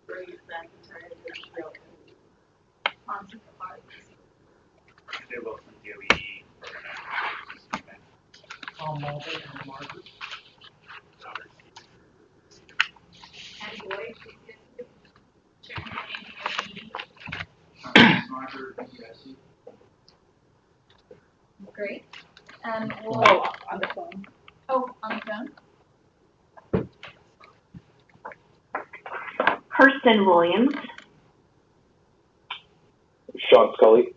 Brady McIntyre, Joe, Monty Clark. Jay Wilson, DOE, program. Paul Mulder and Margaret. Robert And Boyd, Chairman Margaret, USC. Great. Oh, on the phone. Oh, on the phone? Kirsten Williams, Sean Scully.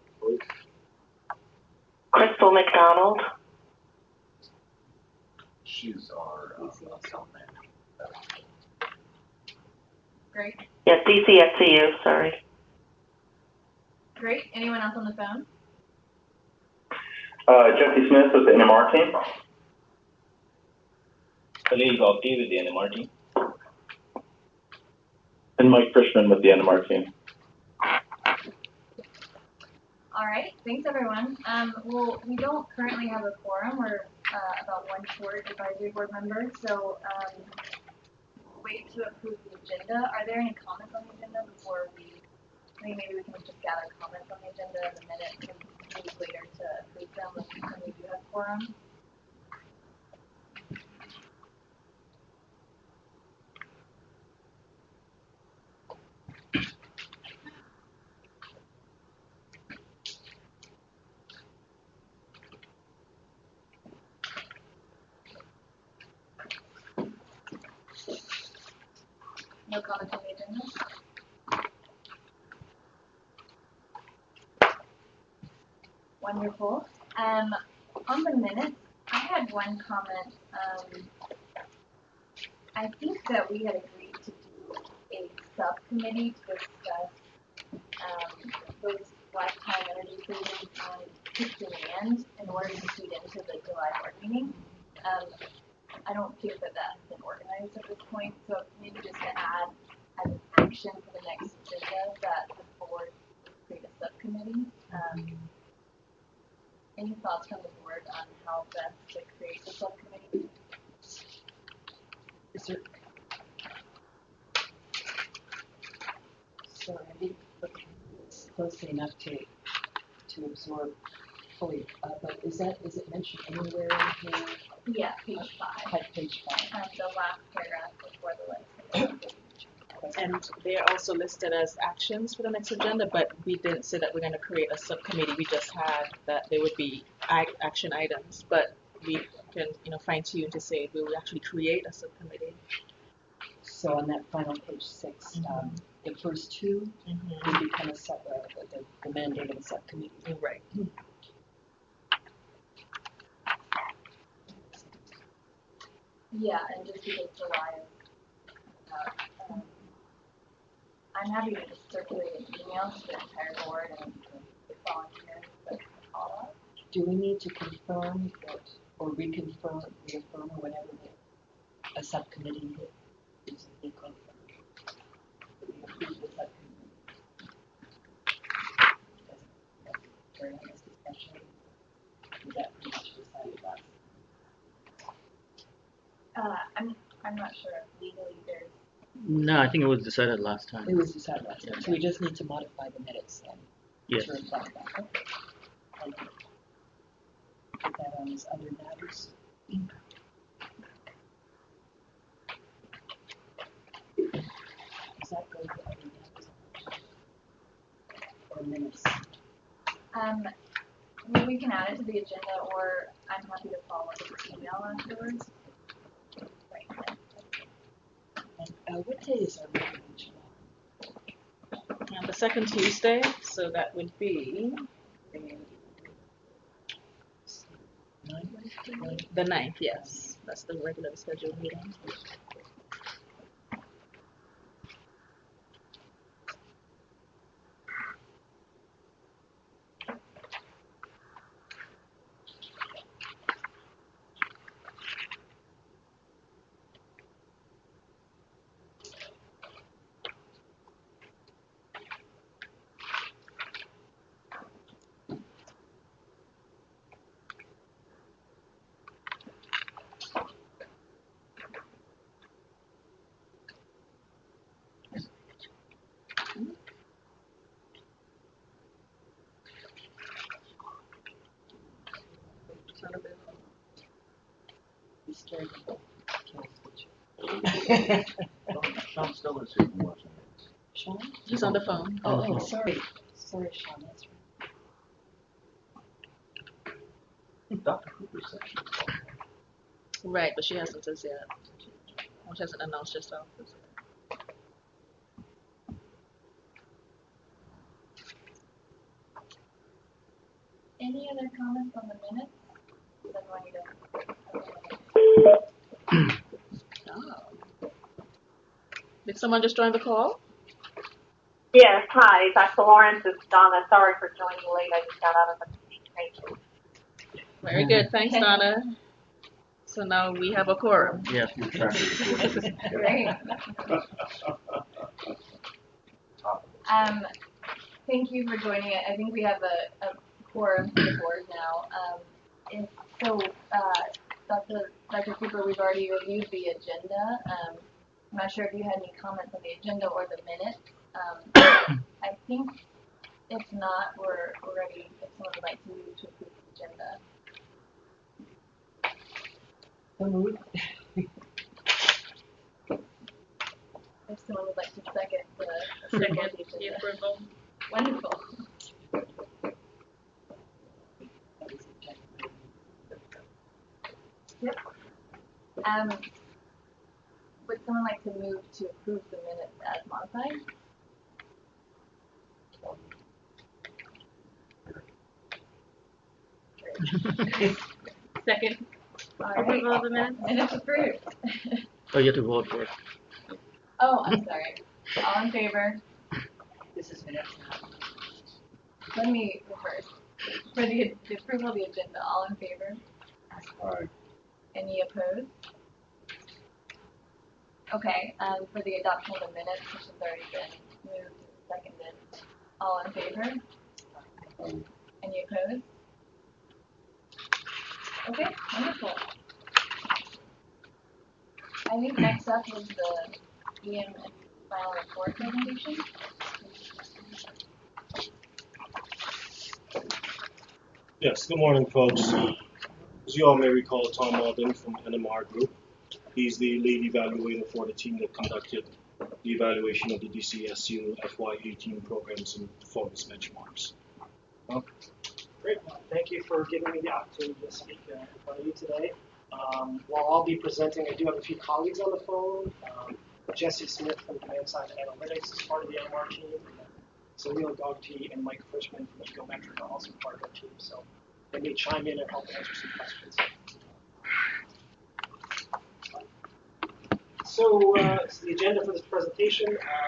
Crystal McDonald, She's our account manager. Great. yes, DCSCU, sorry. Great. Anyone else on the phone? Jesse Smith with the NMR team. Khalil Gopti with the NMR team. And Mike Frischman with the NMR team. All right. Thanks, everyone. Well, we don't currently have a quorum. We're about one short advisory board member. So we'll wait to approve the agenda. Are there any comments on the agenda before we? I think maybe we can just gather comments on the agenda in a minute and move later to approve them when we do have quorum. No comments on the agenda? Wonderful. On the minutes, I had one comment. I think that we had agreed to do a subcommittee to discuss those lifetime energy savings on peak demand in order to feed into the July board meeting. I don't think that that's been organized at this point, so maybe just to add as an action for the next agenda that the board create a subcommittee. Any thoughts from the board on how best to create the subcommittee? Is there? So I think it's closely enough to absorb fully, but is it mentioned anywhere in here? Yeah, page 5. Page 5. The last paragraph before the legislative. And they are also listed as actions for the next agenda, but we didn't say that we're going to create a subcommittee. We just had that there would be action items, but we can, fine tune to say we will actually create a subcommittee. So on that final page 6, the first two would become the mandate of a subcommittee. Right. Yeah, and just because July is I'm happy to just circulate an email to the entire board and the volunteers that call up. Do we need to confirm that, or reaffirm or whatever that a subcommittee is equal? We approve the subcommittee. During this discussion, is that pretty much decided last? I'm not sure if legally there's. No, I think it was decided last time. It was decided last time, so we just need to modify the minutes then. Yes. To reflect that. Okay. Thank you. Put that on as other matters. Does that go to other matters? Or minutes? Well, we can add it to the agenda, or I'm happy to follow up with an email afterwards. Right. And what day is our meeting in July? And the second Tuesday, so that would be the 9th, yes. That's the regular scheduled meeting. It's not available. He's scared to kill switch. Sean still is here watching. Sean? He's on the phone. Oh, sorry. Sorry, Sean, that's right. Dr. Cooper said she was on. Right, but she hasn't as yet. She hasn't announced herself. Any other comments on the minutes? Then Oh. Did someone just join the call? Yes, hi, Dr. Lawrence, it's Donna. Sorry for joining late. I just got out of the meeting. Very good. Thanks, Donna. So now we have a quorum. Yes. Your track record. Great. Thank you for joining it. I think we have a quorum for the board now. And so, Dr. Cooper, we've already reviewed the agenda. I'm not sure if you had any comments on the agenda or the minutes. I think if not, we're ready if someone would like to move to approve the agenda. So moved. If someone would like to second the approval of the agenda. approval. Wonderful. Yep. Would someone like to move to approve the minutes as modified? Great. Second. All right. Approval of the minutes? Minutes approved. Oh, you have to vote first. Oh, I'm sorry. All in favor? This is minutes now. Let me reverse. For the approval of the agenda, all in favor? Aye. Any opposed? Okay, for the adoption of the minutes, which has already been moved and seconded, all in favor? Any opposed? Okay, wonderful. I think next up is the EM and final report presentation. Yes, good morning, folks. As you all may recall, Tom Malden from NMR Group. He's the lead evaluator for the team that conducted the evaluation of the DCSU FY18 programs and performance benchmarks. Great. Thank you for giving me the opportunity to speak in front of you today. While I'll be presenting, I do have a few colleagues on the phone. Jesse Smith from Demand Side Analytics is part of the NMR team. Salil Gogti and Mike Frischman from Ecometric are also part of our team, so they may chime in and help answer some questions. So the agenda for this presentation,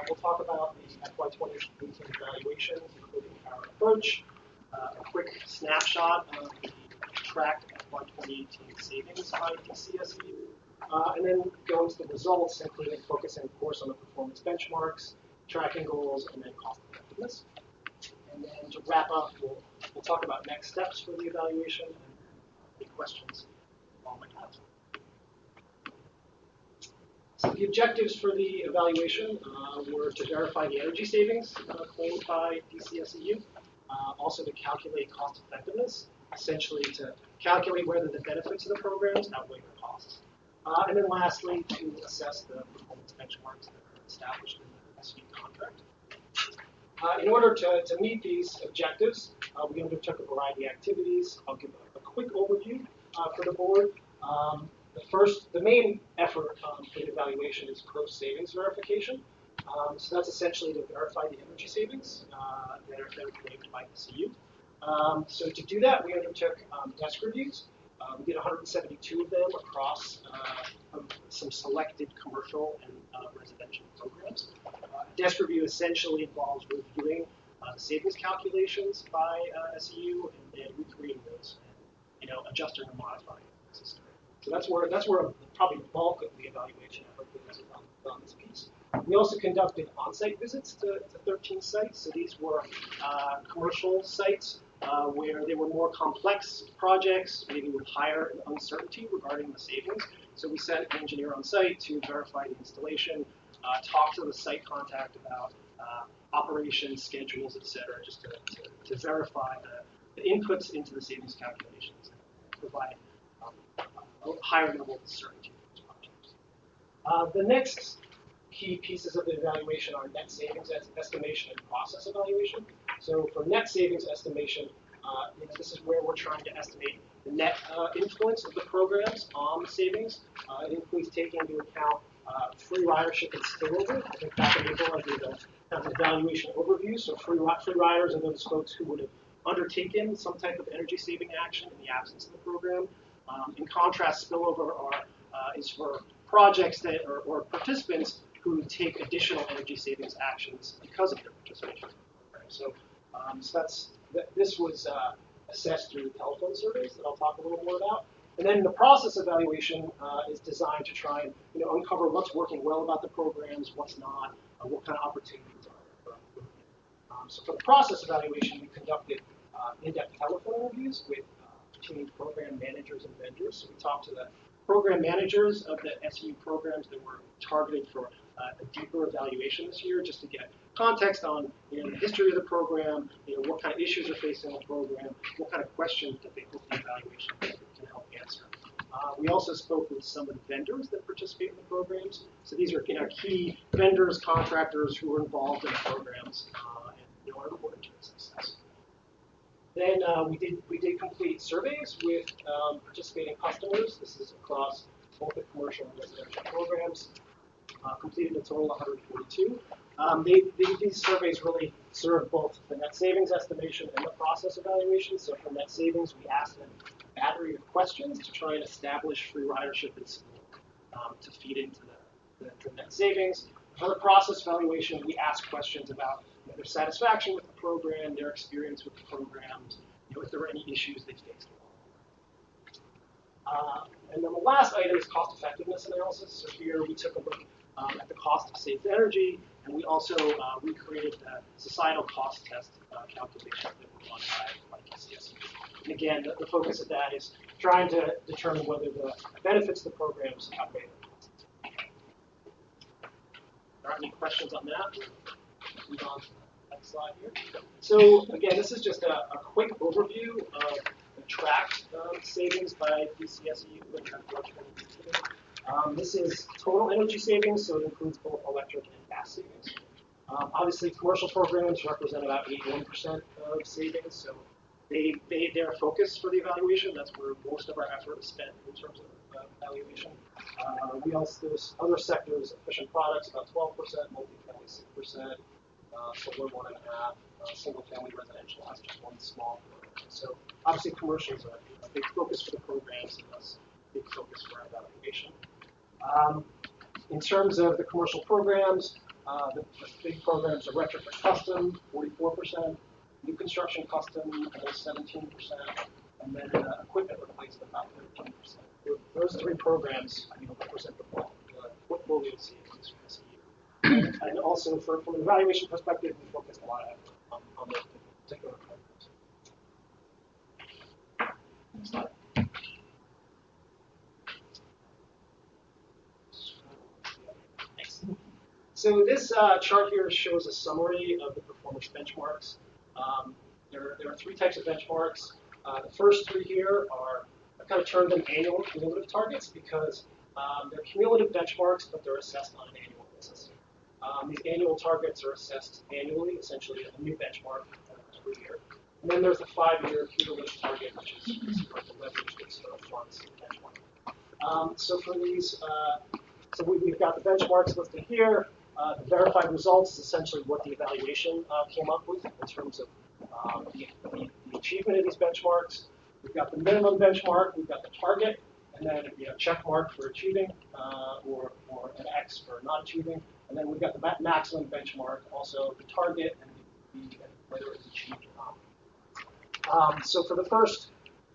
we'll talk about the FY2018 evaluations, including our approach, a quick snapshot of the tracked FY2018 savings by DCSU, and then go into the results, including focusing, of course, on the performance benchmarks, tracking goals, and then cost effectiveness. And then to wrap up, we'll talk about next steps for the evaluation and any questions all might have. So the objectives for the evaluation were to verify the energy savings claimed by DCSEU, also to calculate cost effectiveness, essentially to calculate whether the benefits of the programs outweigh the costs. And then lastly, to assess the performance benchmarks that are established in the SU contract. In order to meet these objectives, we undertook a variety of activities. I'll give a quick overview for the board. The main effort for the evaluation is gross savings verification. So that's essentially to verify the energy savings that are claimed by the CU. So to do that, we undertook desk reviews. We did 172 of them across some selected commercial and residential programs. A desk review essentially involves reviewing the savings calculations by SEU and then recreating those, and adjusting or modifying as necessary. So that's where probably the bulk of the evaluation effort was on this piece. We also conducted on-site visits to 13 sites. So these were commercial sites where they were more complex projects, maybe with higher uncertainty regarding the savings. So we sent an engineer on site to verify the installation, talk to the site contact about operations, schedules, et cetera, just to verify the inputs into the savings calculations. provide a higher level of certainty for those projects. The next key pieces of the evaluation are net savings estimation and process evaluation. So for net savings estimation, this is where we're trying to estimate the net influence of the programs on savings. It includes taking into account free ridership and spillover. I think back in April I did an evaluation overview. So free riders are those folks who would have undertaken some type of energy saving action in the absence of the program. In contrast, spillover is for projects that or participants who take additional energy savings actions because of their participation in the program. So, this was assessed through telephone surveys that I'll talk a little more about. And then the process evaluation is designed to try and uncover what's working well about the programs, what's not, what kind of opportunities are there for improvement. So for the process evaluation, we conducted in-depth telephone interviews with between program managers and vendors. So we talked to the program managers of the SU programs that were targeted for a deeper evaluation this year, just to get context on the history of the program, what kind of issues are facing the program, what kind of questions that they hope the evaluation can help answer. We also spoke with some of the vendors that participate in the programs. So these are key vendors, contractors who are involved in the programs and are important to its success. Then we did complete surveys with participating customers. This is across both the commercial and residential programs. Completed a total of 142. These surveys really serve both the net savings estimation and the process evaluation. So for net savings, we asked them a battery of questions to try and establish free ridership and to feed into the net savings. For the process evaluation, we asked questions about their satisfaction with the program, their experience with the programs, if there were any issues they faced. And then the last item is cost effectiveness analysis. So here we took a look at the cost of saved energy, and we also recreated the societal cost test calculation that were run by DCSU. And again, the focus of that is trying to determine whether the benefits of the programs outweigh the costs. Are there any questions on that? Move on to the next slide here. So again, this is just a quick overview of the tracked savings by DCSU and this is total energy savings, so it includes both electric and gas savings. Obviously, commercial programs represent about 81% of savings, so they're a focus for the evaluation. That's where most of our effort is spent in terms of evaluation. We also, there's other sectors, efficient products, about 12%, multifamily 6%, solar 1.5%, single-family residential has just one small program. So obviously, commercials are a big focus for the programs, and thus a big focus for our evaluation. In terms of the commercial programs, the big programs are retrofit custom, 44%, new construction custom, almost 17%, and then equipment replacement, about 13%. Those three programs represent the portfolio savings for this year. And also, from an evaluation perspective, we focus a lot of effort on those particular programs. Next slide. So this chart here shows a summary of the performance benchmarks. There are three types of benchmarks. The first three here are, I kind of termed them annual cumulative targets because they're cumulative benchmarks, but they're assessed on an annual basis. These annual targets are assessed annually, essentially a new benchmark every year. And then there's the 5-year cumulative target, which is like the leverage based funds benchmark. So for these, so we've got the benchmarks listed here. The verified results is essentially what the evaluation came up with in terms of the achievement of these benchmarks. We've got the minimum benchmark, we've got the target, and then check mark for achieving or an X for not achieving. And then we've got the maximum benchmark, also the target, and whether it's achieved or not. So for the first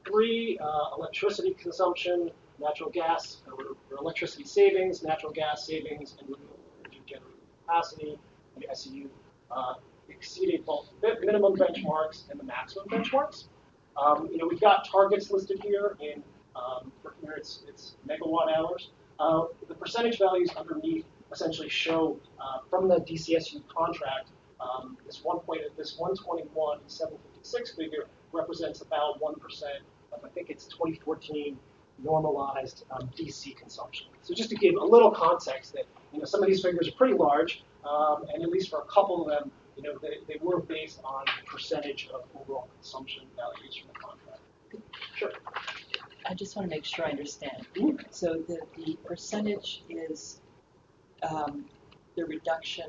three, electricity consumption, natural gas, or electricity savings, natural gas savings, and renewable energy generating capacity, the SEU exceeded both the minimum benchmarks and the maximum benchmarks. We've got targets listed here in here it's megawatt hours. The percentage values underneath essentially show from the DCSU contract this 121 756 figure represents about 1% of the think it's 2014 normalized DC consumption. So just to give a little context that, some of these figures are pretty large, and at least for a couple of them, they were based on percentage of overall consumption values from the contract. Sure. I just want to make sure I understand. So the percentage is the reduction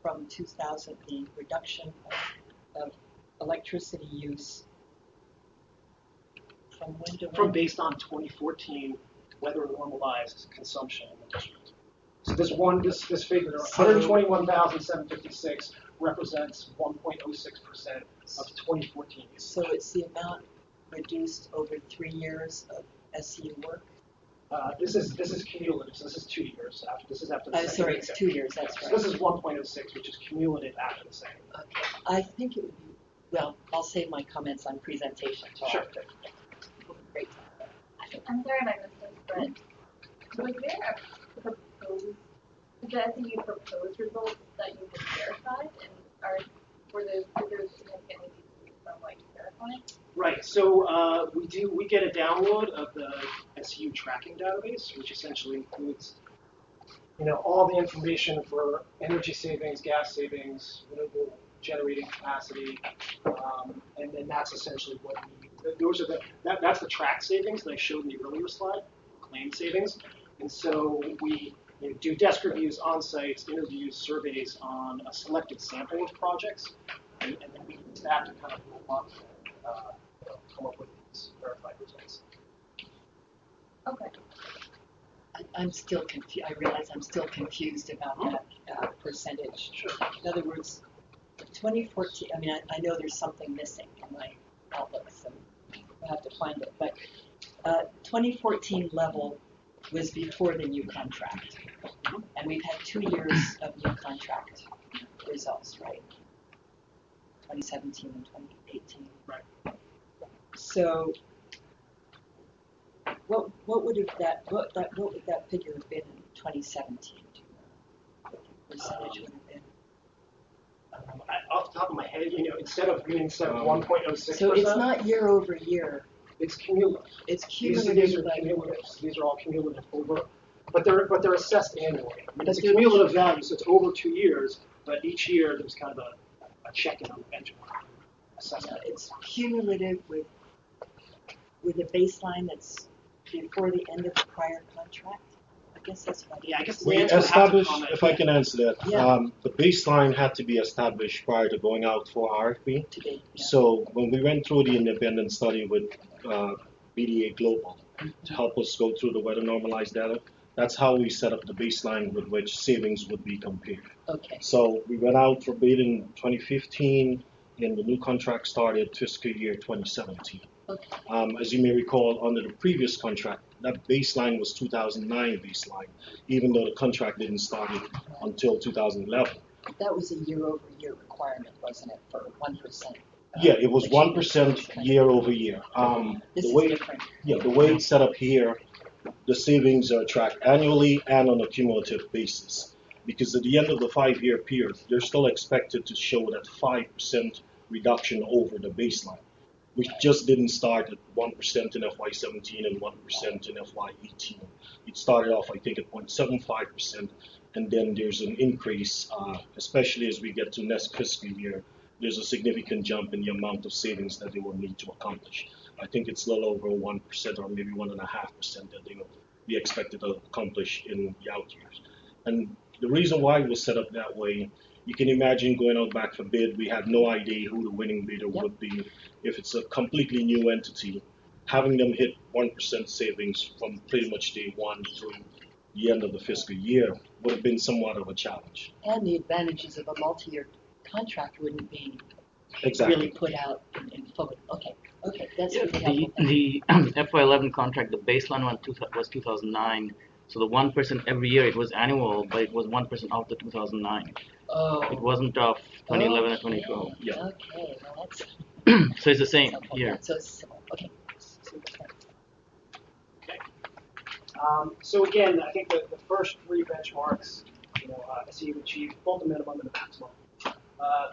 from 2000, the reduction of electricity use from when to when? From based on 2014 weather normalized consumption in the district. So this figure, 121,756 represents 1.06% of 2014 use. So it's the amount reduced over 3 years of SU work? This is cumulative, so this is 2 years after. This is after the second. Sorry, it's 2 years, that's So right. this is 1.06, which is cumulative after the second. Okay. I think it would be, well, I'll save my comments on presentation till Sure. after. Great. I'm sorry if I missed this, but was there a proposed, the SEU proposed results that you had verified, and were those figures significantly decreased from what you verified? Right. So we get a download of the SU tracking database, which essentially includes, all the information for energy savings, gas savings, renewable generating capacity, and then that's essentially what those are that's the track savings that I showed in the earlier slide, claim savings, and so we do desk reviews on sites, interviews, surveys on a selected sampling of projects, and then we use that to kind of roll up come up with these verified results. Okay. I'm still confused. I realize I'm still confused about that percentage. Sure. In other words, 2014, I mean, I know there's something missing in my outlook, so I'll have to find it. But 2014 level was before the new contract. And we've had 2 years of new contract results, right? 2017 and 2018. Right. So what would that figure have been in 2017? What the percentage would have been? Off the top of my head, instead of 1.06%. So it's not year over year. It's cumulative. It's These cumulative. are cumulative. These are all cumulative over, but they're assessed annually. I mean, it's a But they're- cumulative value, so it's over 2 years. But each year there's kind of a check-in on the benchmark assessment. It's cumulative with a baseline that's before the end of the prior contract. I guess that's what. Yeah, I guess We Lance would have to established, comment. if I can answer that, Yeah. the baseline had to be established prior to going out for RFP. Today. Yeah. So when we went through the independent study with BDA Global to help us go through the weather normalized data, that's how we set up the baseline with which savings would be compared. Okay. So we went out for bid in 2015, and the new contract started fiscal year 2017. Okay. As you may recall, under the previous contract, that baseline was 2009 baseline, even though the contract didn't start until 2011. That was a year over year requirement, wasn't it, for 1%? Yeah, it was 1% year over year. This The is way, different. yeah, the way it's set up here, the savings are tracked annually and on a cumulative basis. Because at the end of the 5-year period, they're still expected to show that 5% reduction over the baseline. We just didn't start at 1% in FY17 and 1% in FY18. It started off, I think, at 0.75%, and then there's an increase, especially as we get to next fiscal year. There's a significant jump in the amount of savings that they will need to accomplish. I think it's a little over 1% or maybe 1.5% that they will be expected to accomplish in the out years. And the reason why it was set up that way, you can imagine going out back for bid, we had no idea who the winning bidder would be. If it's a completely new entity, having them hit 1% savings from pretty much day one through the end of the fiscal year would have been somewhat of a challenge. And the advantages of a multi-year contract wouldn't be Exactly. really put out in full. Okay, that's Yeah, really helpful. the FY11 contract, the baseline one was 2009. So the 1% every year, it was annual, but it was 1% of the 2009. Oh. It wasn't of 2011 or 2012. Yeah. Okay, well that's So it's the same helpful. year. So it's similar. Okay. Okay. So again, I think the first 3 benchmarks, SEU achieved both the minimum and the maximum.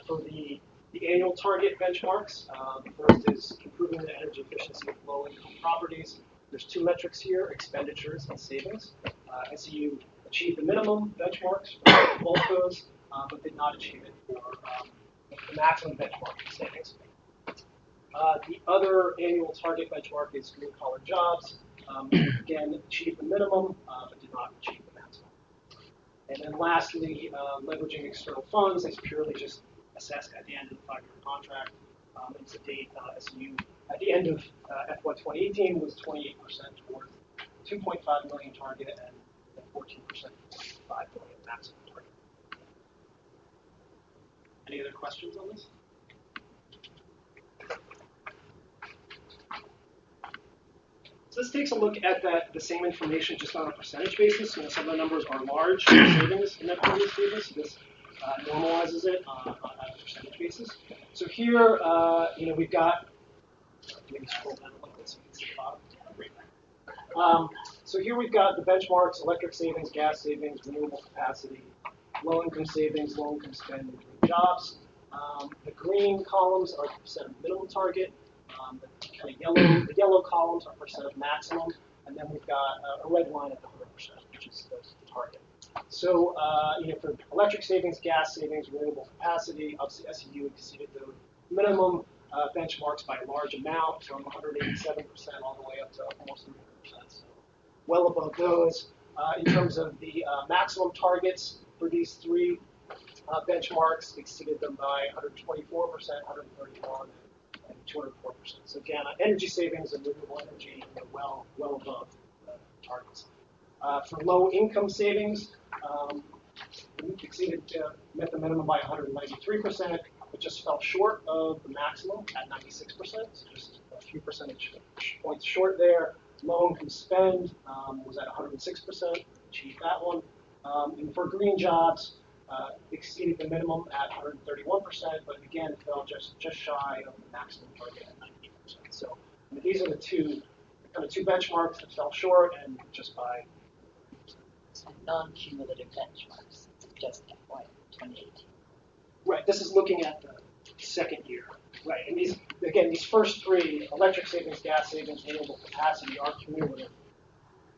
For the the annual target benchmarks. The first is improving the energy efficiency of low-income properties. There's two metrics here, expenditures and savings. SEU achieved the minimum benchmarks for both those, but did not achieve it for the maximum benchmark for savings. The other annual target benchmark is blue collar jobs. Again, achieved the minimum, but did not achieve the maximum. And then lastly, leveraging external funds is purely just assessed at the end of the 5-year contract. And to date, SEU at the end of FY 2018 was 28% towards 2.5 million target and 14% towards 5 million maximum target. Any other questions on this? So this takes a look at the same information just on a percentage basis. Some of the numbers are large savings in that previous statement, so this normalizes it on a percentage basis. So here, we've got, maybe scroll down a little bit so you can see the bottom. So here we've got the benchmarks: electric savings, gas savings, renewable capacity, low-income savings, low-income spend, and green jobs. The green columns are percent of minimum target. The yellow columns are percent of maximum, and then we've got a red line at the 100%, which is the target. So, for electric savings, gas savings, renewable capacity, obviously SEU exceeded the minimum benchmarks by a large amount, from 187% all the way up to almost 300%. So, well above those. In terms of the maximum targets for these three benchmarks, exceeded them by 124%, 131%. And 204%. So again, energy savings and renewable energy are well above the targets. For low income savings, we met the minimum by 193%, but just fell short of the maximum at 96%. So just a few percentage points short there. Low income spend was at 106%, achieved that one. And for green jobs, exceeded the minimum at 131%, but again fell just shy of the maximum target at 98%. So these are the two benchmarks that fell short, and just by non-cumulative benchmarks, just FY 2018. Right. This is looking at the second year. Right. And these first three: electric savings, gas savings, renewable capacity, are cumulative.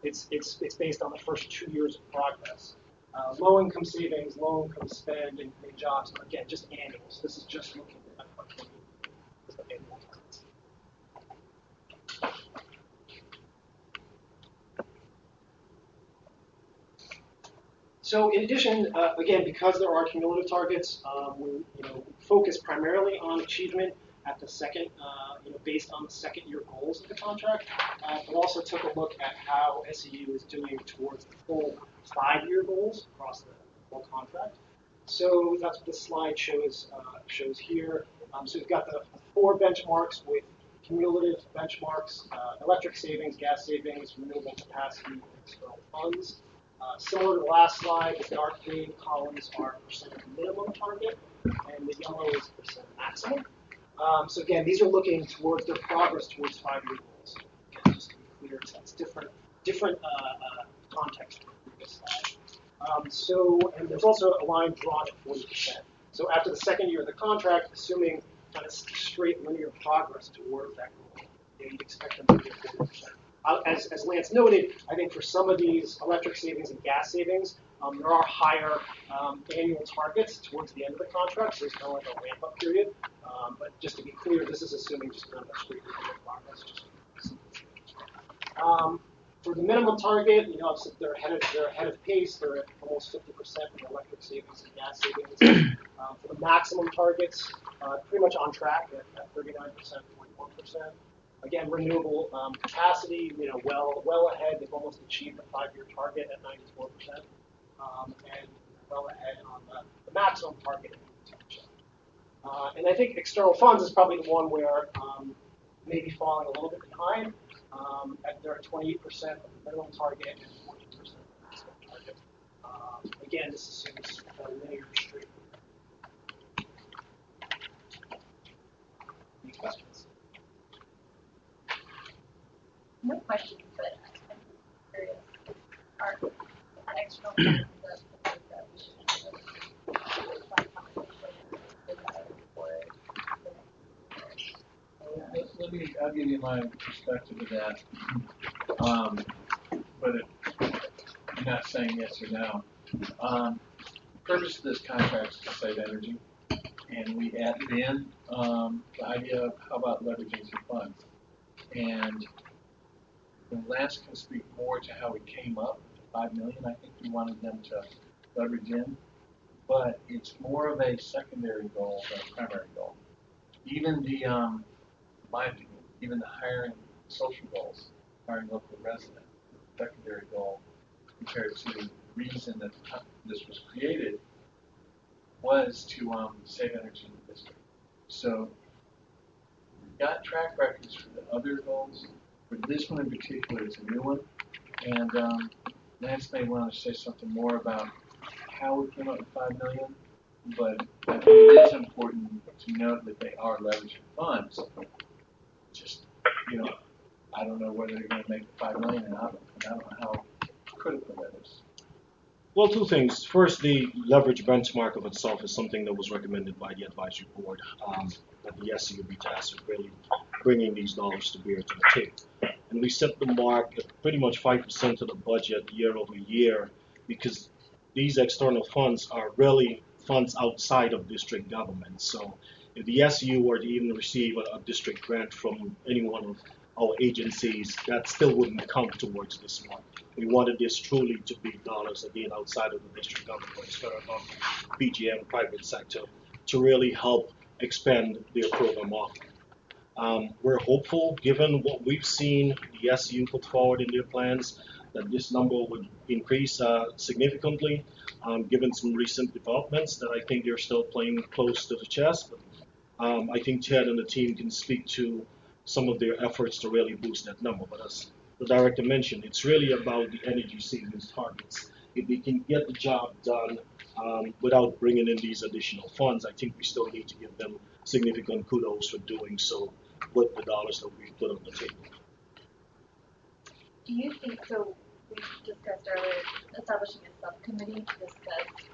It's based on the first 2 years of progress. Low-income savings, low-income spend, and green jobs are, again, just annuals. This is just looking at annual targets. So in addition, again, because there are cumulative targets, we focus primarily on achievement at the second, based on the second-year goals of the contract, but also took a look at how SEU is doing towards the full 5-year goals across the whole contract. So that's what this slide shows here. So we've got the 4 benchmarks with cumulative benchmarks: electric savings, gas savings, renewable capacity, and external funds. Similar to the last slide, the dark green columns are percent of minimum target, and the yellow is percent maximum. So again, these are looking towards their progress towards 5-year goals. Again, just to be clear, it's different context from the previous slide. And there's also a line drawn at 40%. So after the second year of the contract, assuming kind of straight linear progress towards that goal, you'd expect them to be at 40%. As Lance noted, I think for some of these electric savings and gas savings, there are higher annual targets towards the end of the contract, so it's kind of like a ramp-up period. But just to be clear, this is assuming just kind of a straight linear progress. For the minimum target, obviously they're ahead of pace. They're at almost 50% for electric savings and gas savings. For the maximum targets, pretty much on track at 39%, 41%. Again, renewable capacity, well ahead. They've almost achieved the 5-year target at 94%, and well ahead on the maximum target at 82%. And I think external funds is probably the one where maybe falling a little bit behind. They're at 28% of the minimum target and 14% of the maximum target. Again, this assumes a linear straight. Any questions? No questions, but I'm curious. Are external funds that we should have a conversation about forward? I'll give you my perspective of that. But I'm not saying yes or no. Purpose of this contract is to save energy, and we added in the idea of how about leveraging some funds. And Lance can speak more to how we came up with $5 million. I think we wanted them to leverage in, but it's more of a secondary goal than a primary goal. Even the, my opinion, even the hiring social goals, hiring local resident, secondary goal compared to the reason that this was created was to save energy in the district. So we've got track records for the other goals, but this one in particular is a new one. And Lance may want to say something more about how we came up with $5 million, but I think it is important to note that they are leveraging funds. Just, I don't know whether they're going to make the $5 million or not, and I don't know how critical that is. Well, two things. First, the leverage benchmark of itself is something that was recommended by the advisory board that the SC would be tasked with really bringing these dollars to bear to the table. And we set the mark at pretty much 5% of the budget year over year because these external funds are really funds outside of district government. So if the SU were to even receive a district grant from any one of our agencies, that still wouldn't count towards this one. We wanted this truly to be dollars again outside of the district government, federal government, BGM, private sector, to really help expand their program offering. We're hopeful, given what we've seen the SU put forward in their plans, that this number would increase significantly, given some recent developments that I think they're still playing close to the chest. But I think Ted and the team can speak to some of their efforts to really boost that number. But as the director mentioned, it's really about the energy savings targets. If we can get the job done without bringing in these additional funds, I think we still need to give them significant kudos for doing so with the dollars that we've put on the table. Do you think, so we discussed earlier, establishing a subcommittee to discuss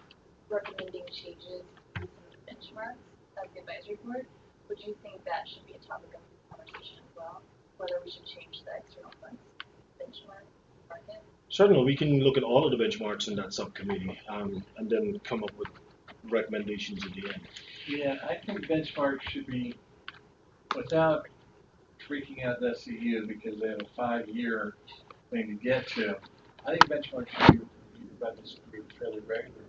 recommending changes to some of the benchmarks of the advisory board? Would you think that should be a topic of conversation as well? Whether we should change the external funds benchmark market? Certainly, we can look at all of the benchmarks in that subcommittee and then come up with recommendations at the end. Yeah, I think benchmarks should be, without freaking out the SCU because they have a 5-year thing to get to, I think benchmarks should be reviewed by this group fairly regularly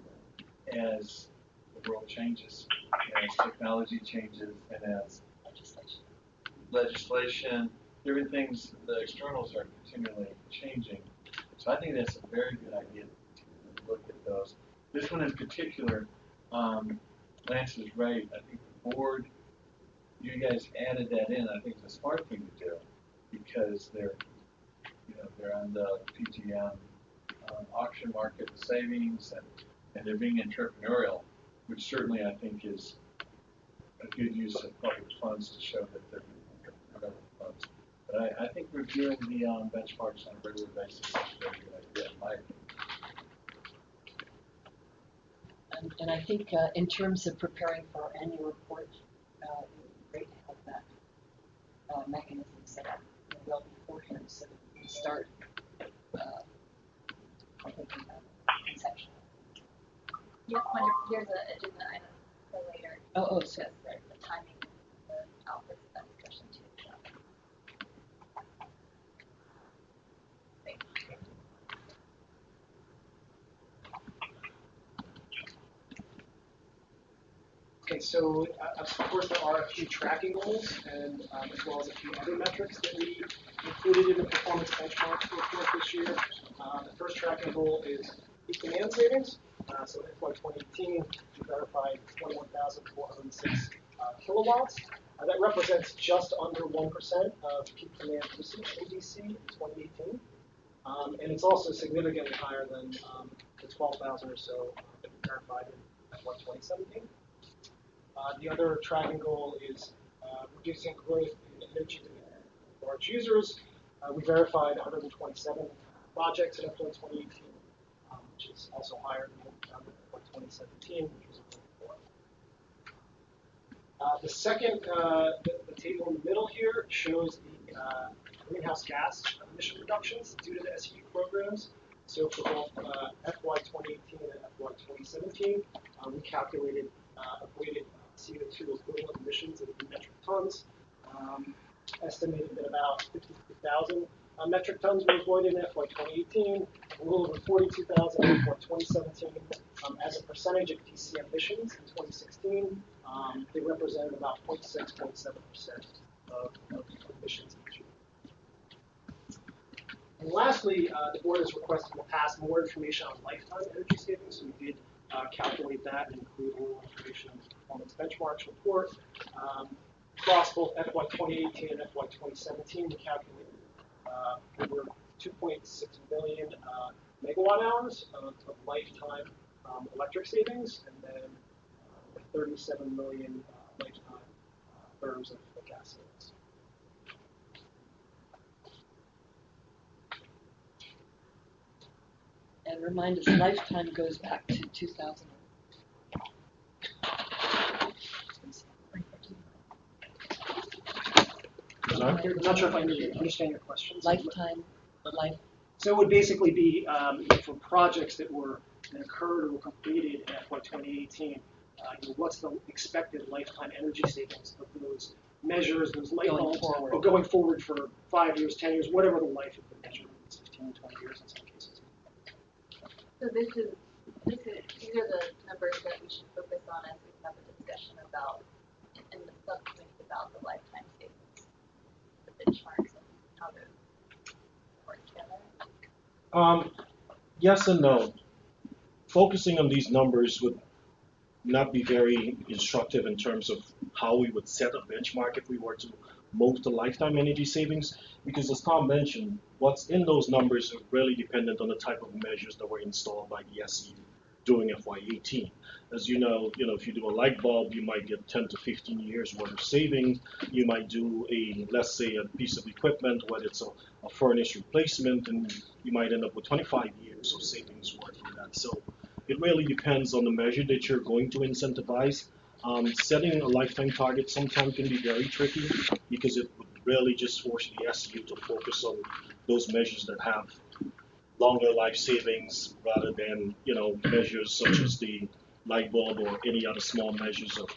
as the world changes, as technology changes, and as legislation, different things, the externals are continually changing. So I think that's a very good idea to look at those. This one in particular, Lance is right. I think the board, you guys added that in. I think it's a smart thing to do because they're on the PGM auction market savings and they're being entrepreneurial, which certainly I think is a good use of public funds to show that they're entrepreneurial funds. But I think reviewing the benchmarks on a regular basis is a very good idea, in my opinion. And I think in terms of preparing for our annual report, it would be great to have that mechanism set up well beforehand so that we can start thinking about conception. Yes, wonderful. Here's an agenda item for later. So Just the timing of the outputs of that discussion too. Thank you. Okay, so of course there are a few tracking goals and as well as a few other metrics that we included in the performance benchmark report this year. The first tracking goal is peak demand savings. So in FY 2018, we verified 21,406 kilowatts. That represents just under 1% of peak demand usage in DC in 2018. And it's also significantly higher than the 12,000 or so that we verified in FY 2017. The other tracking goal is reducing growth in energy demand for large users. We verified 127 projects in FY 2018, which is also higher than what we found in FY 2017, which was The second, the table in the middle here shows the greenhouse gas emission reductions due to the SEU programs. So for both FY 2018 and FY 2017, we calculated equated CO2 equivalent emissions in metric tons. Estimated that about 53,000 metric tons were avoided in FY 2018, a little over 42,000 in FY 2017. As a percentage of DC emissions in 2016, they represented about 0.6-0.7% of emissions each year. And lastly, the board has requested in the past more information on lifetime energy savings. So we did calculate that and include a little information in the performance benchmarks report. Across both FY 2018 and FY 2017, we calculated over 2.6 million megawatt hours of lifetime electric savings, and then 37 million lifetime therms of gas savings. And remind us, lifetime goes back to 2000. I'm not sure if I understand your question. Lifetime, life. So it would basically be for projects that occurred or were completed in FY 2018. What's the expected lifetime energy savings of those measures, those light bulbs, going forward for 5 years, 10 years, whatever the life of the measure is, 15, 20 years in some cases. So these are the numbers that we should focus on as we have a discussion about in the subcommittee about the lifetime savings, the benchmarks, and how they work together. Yes and no. Focusing on these numbers would not be very instructive in terms of how we would set a benchmark if we were to move to lifetime energy savings, because as Tom mentioned, what's in those numbers are really dependent on the type of measures that were installed by the SEU during FY18. As you know, if you do a light bulb, you might get 10 to 15 years worth of savings. You might do let's say a piece of equipment, whether it's a furnace replacement, and you might end up with 25 years of savings worth from that. So it really depends on the measure that you're going to incentivize. Setting a lifetime target sometimes can be very tricky because it would really just force the SEU to focus on those measures that have longer life savings rather than measures such as the light bulb or any other small measures of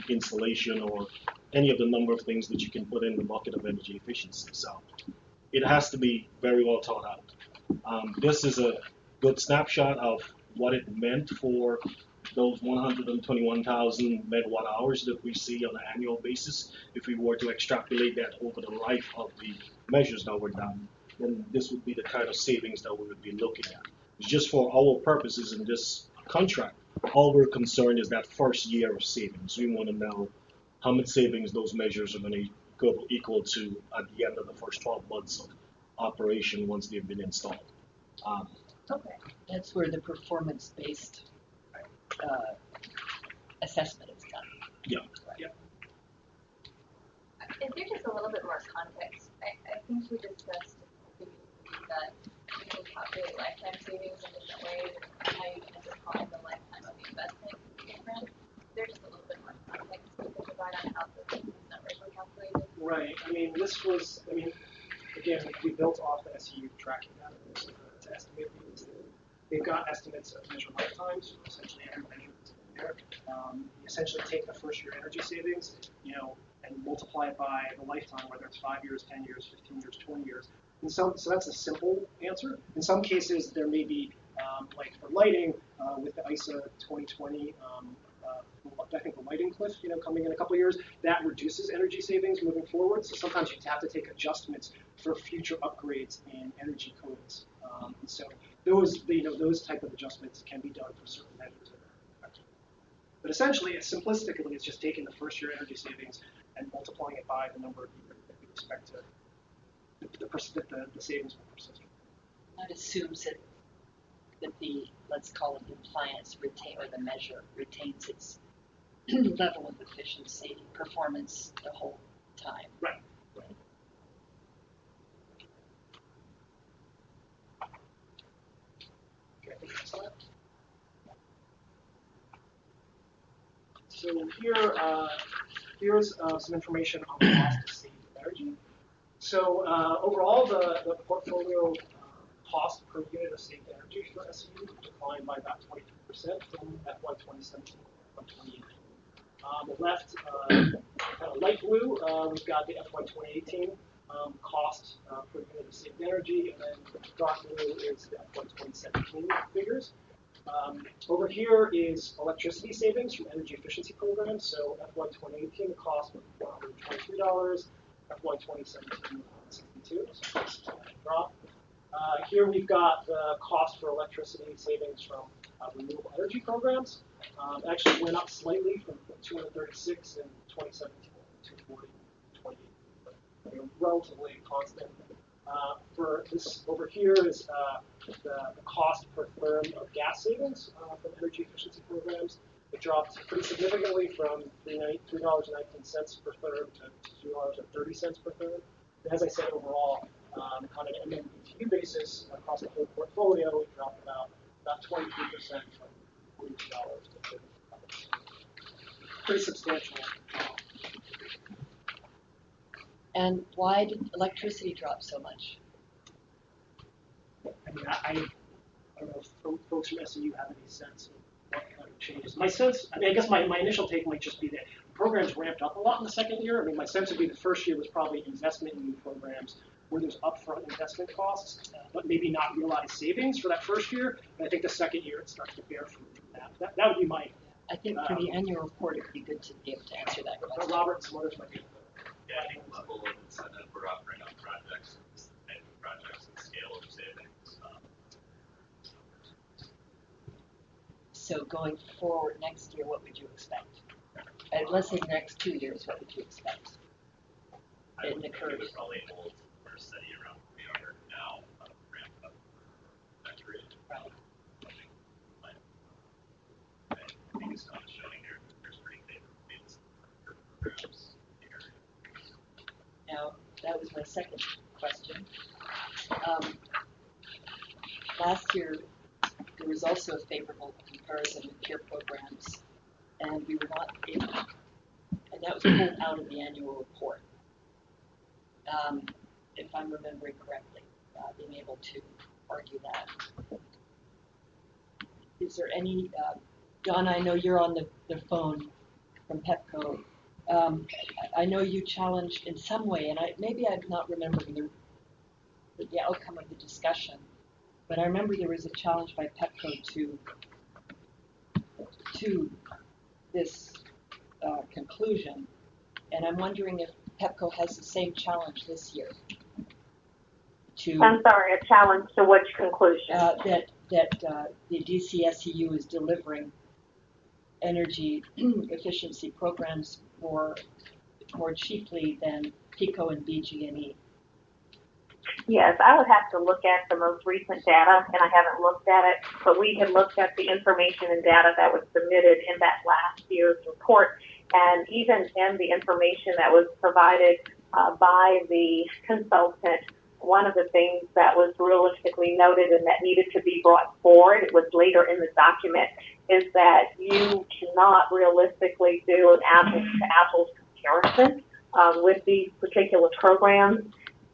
insulation or any of the number of things that you can put in the bucket of energy efficiency. So it has to be very well thought out. This is a good snapshot of what it meant for those 121,000 megawatt hours that we see on an annual basis. If we were to extrapolate that over the life of the measures that were done, then this would be the kind of savings that we would be looking at. It's just for our purposes in this contract, all we're concerned is that first year of savings. We want to know how much savings those measures are going to equal to at the end of the first 12 months of operation once they've been installed. Okay. That's where the performance-based assessment is done. Yeah. Yeah. Is there just a little bit more context? I think we discussed that you can calculate lifetime savings in different ways, and how you can define the lifetime of the investment is different. There's just a little bit more context we can provide on how these numbers were calculated. Right. Again, we built off the SEU tracking data to estimate these. They've got estimates of measured lifetimes, so essentially every measure is in there. You essentially take the first year energy savings, and multiply it by the lifetime, whether it's 5 years, 10 years, 15 years, 20 years. So that's a simple answer. In some cases, there may be, like for lighting, with the ISA 2020, I think the lighting cliff, coming in a couple of years, that reduces energy savings moving forward. So sometimes you have to take adjustments for future upgrades in energy codes. So those type of adjustments can be done for certain measures. But essentially, simplistically, it's just taking the first year energy savings and multiplying it by the number of years that we expect the savings will persist. That assumes that the, let's call it the appliance or the measure retains its level of efficiency, performance the whole time. Right. Okay, next slide. So here, here's some information on the cost to save energy. So overall, the portfolio cost per unit of saved energy for SEU declined by about 22% from FY 2017 to 2018. The left, kind of light blue, we've got the FY 2018 cost per unit of saved energy, and then dark blue is the FY 2017 figures. Over here is electricity savings from energy efficiency programs. So FY 2018, the cost was $123. FY 2017, $62. So that's a drop. Here we've got the cost for electricity savings from renewable energy programs. Actually went up slightly from 236 in 2017 to 240 in 2018. But they're relatively constant. For this over here is the cost per therm of gas savings from energy efficiency programs. It dropped pretty significantly from $3.19 per therm to $2.30 per therm. And as I said, overall, on an MMBTU basis across the whole portfolio, it dropped about 23% from $42 to $30. Pretty substantial. And why did electricity drop so much? I mean, I don't know if folks from SEU have any sense of what kind of changes. My sense, I guess my initial take might just be that programs ramped up a lot in the second year. I mean, my sense would be the first year was probably investment in new programs where there's upfront investment costs, but maybe not realized savings for that first year. And I think the second year it starts to bear fruit from that. That would be my. I think for the annual report, it'd be good to be able to answer that question. Robert and some others might be. Yeah, I think level of incentive we're offering on projects, and projects and scale of savings. So going forward next year, what would you expect? Let's say the next 2 years, what would you expect? I In the would think curve. it would probably hold or steady around where we are now, ramp up that rate. Right. I think it's not showing here, there's pretty favorable rates for programs here. Now, that was my second question. Last year, there was also a favorable comparison with peer programs, and we were not able, and that was pulled out of the annual report, if I'm remembering correctly, being able to argue that. Is there any, Don, I know you're on the phone from PEPCO. I know you challenged in some way, and maybe I'm not remembering the outcome of the discussion, but I remember there was a challenge by PEPCO to this conclusion, and I'm wondering if PEPCO has the same challenge this year. I'm sorry, a challenge to which conclusion? That the DCSEU is delivering energy efficiency programs more cheaply than PICO and BG&E. Yes, I would have to look at the most recent data, and I haven't looked at it, but we had looked at the information and data that was submitted in that last year's report, and even in the information that was provided by the consultant, one of the things that was realistically noted and that needed to be brought forward, it was later in the document, is that you cannot realistically do an apples-to-apples comparison with these particular programs.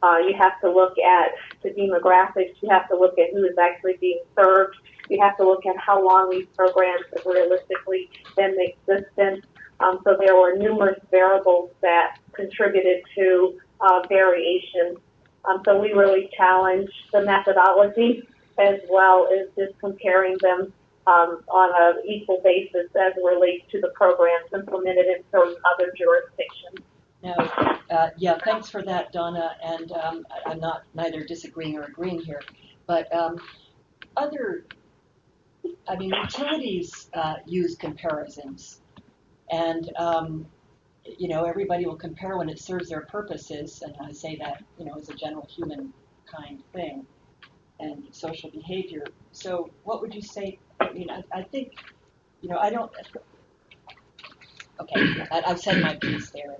You have to look at the demographics. You have to look at who is actually being served. You have to look at how long these programs have realistically been in existence. So there were numerous variables that contributed to variation. So we really challenged the methodology as well as just comparing them on an equal basis as it relates to the programs implemented in certain other jurisdictions. Now, yeah, thanks for that, Donna, and I'm not neither disagreeing or agreeing here, but utilities use comparisons, and you know, everybody will compare when it serves their purposes, and I say that, you know, as a general humankind thing and social behavior. So what would you say? I mean, I think, you know, I don't, okay, I've said my piece there.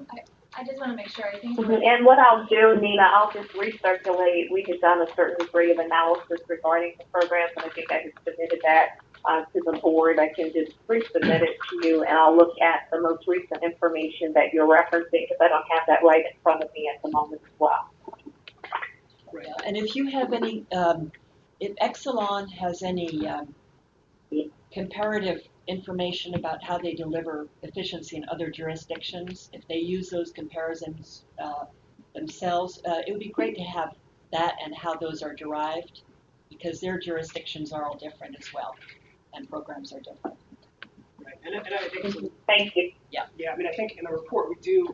I just want to make sure, I think. And what I'll do, Nina, I'll just recirculate. We had done a certain degree of analysis regarding the programs, and I think I had submitted that to the board, I can just resubmit it to you, and I'll look at the most recent information that you're referencing, because I don't have that right in front of me at the moment as well. Yeah, and if you have any, if Exelon has any comparative information about how they deliver efficiency in other jurisdictions, if they use those comparisons themselves, it would be great to have that and how those are derived, because their jurisdictions are all different as well, and programs are different. Right, and I think, Thank you. yeah, I mean, I think in the report we do,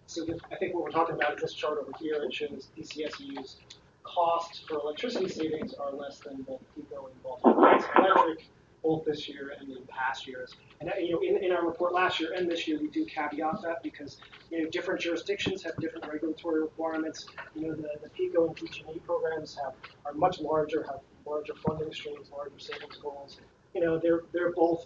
so I think what we're talking about is this chart over here. It shows DCSU's costs for electricity savings are less than both PECO and Baltimore Gas and Electric, both this year and in past years. And in our report last year and this year, we do caveat that because different jurisdictions have different regulatory requirements. The PECO and PG&E programs are much larger, have larger funding streams, larger savings goals. They're both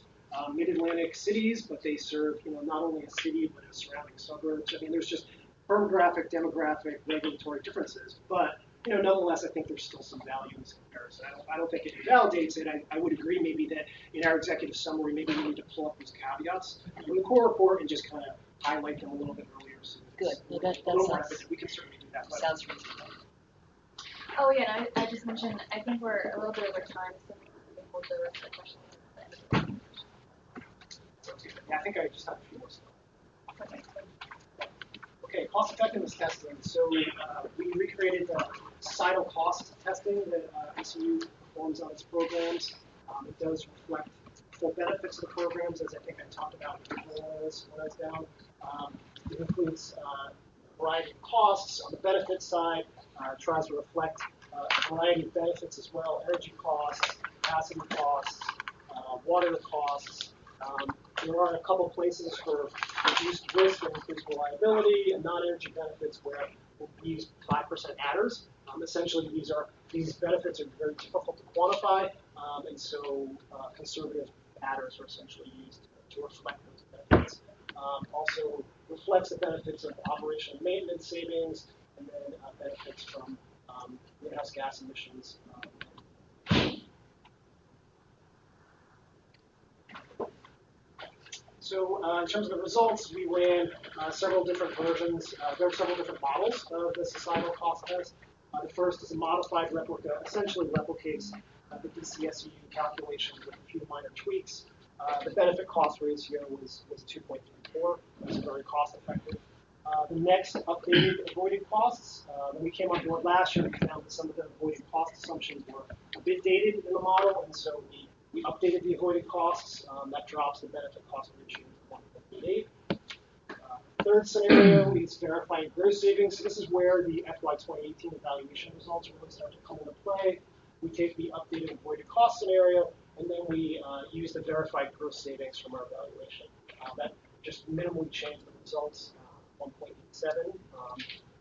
mid-Atlantic cities, but they serve not only a city but a surrounding suburbs. I mean, there's just firmographic, demographic, regulatory differences, but nonetheless, I think there's still some value in this comparison. I don't think it invalidates it. I would agree maybe that in our executive summary, maybe we need to pull up those caveats in the core report and just kind of highlight them a little bit earlier. So Good. Well, that sounds, we can certainly do that. sounds reasonable. Oh yeah, and I just mentioned, I think we're a little bit over time, so we can hold the rest of the questions. Yeah, I think I just have a few more stuff. Okay. Okay, cost effectiveness testing. So we recreated the societal cost testing that SU performs on its programs. It does reflect full benefits of the programs, as I think I talked about when I was down. It includes a variety of costs on the benefit side. It tries to reflect a variety of benefits as well: energy costs, capacity costs, water costs. There are a couple places for reduced risk and increased reliability and non-energy benefits where we use 5% adders. Essentially, these benefits are very difficult to quantify, and so conservative adders are essentially used to reflect those benefits. Also reflects the benefits of operation and maintenance savings, and then benefits from greenhouse gas emissions. So in terms of the results, we ran several different versions. There are several different models of the societal cost test. The first is a modified replica, essentially replicates the DCSU calculations with a few minor tweaks. The benefit cost ratio was 2.34. It's very cost effective. The next updated avoided costs. When we came on board last year, we found that some of the avoided cost assumptions were a bit dated in the model, and so we updated the avoided costs. That drops the benefit cost ratio to 1.88. Third scenario is verifying gross savings. So this is where the FY 2018 evaluation results really start to come into play. We take the updated avoided cost scenario, and then we use the verified gross savings from our evaluation. That just minimally changed the results, 1.87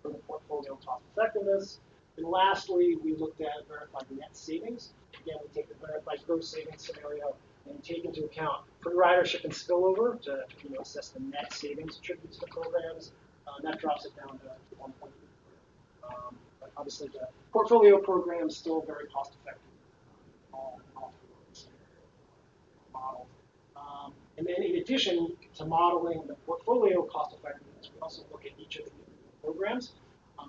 for the portfolio cost effectiveness. And lastly, we looked at verified net savings. Again, we take the verified gross savings scenario and take into account free ridership and spillover to assess the net savings attributed to the programs. That drops it down to 1.8. But obviously, the portfolio program is still very cost effective. Model. And then in addition to modeling the portfolio cost effectiveness, we also look at each of the programs.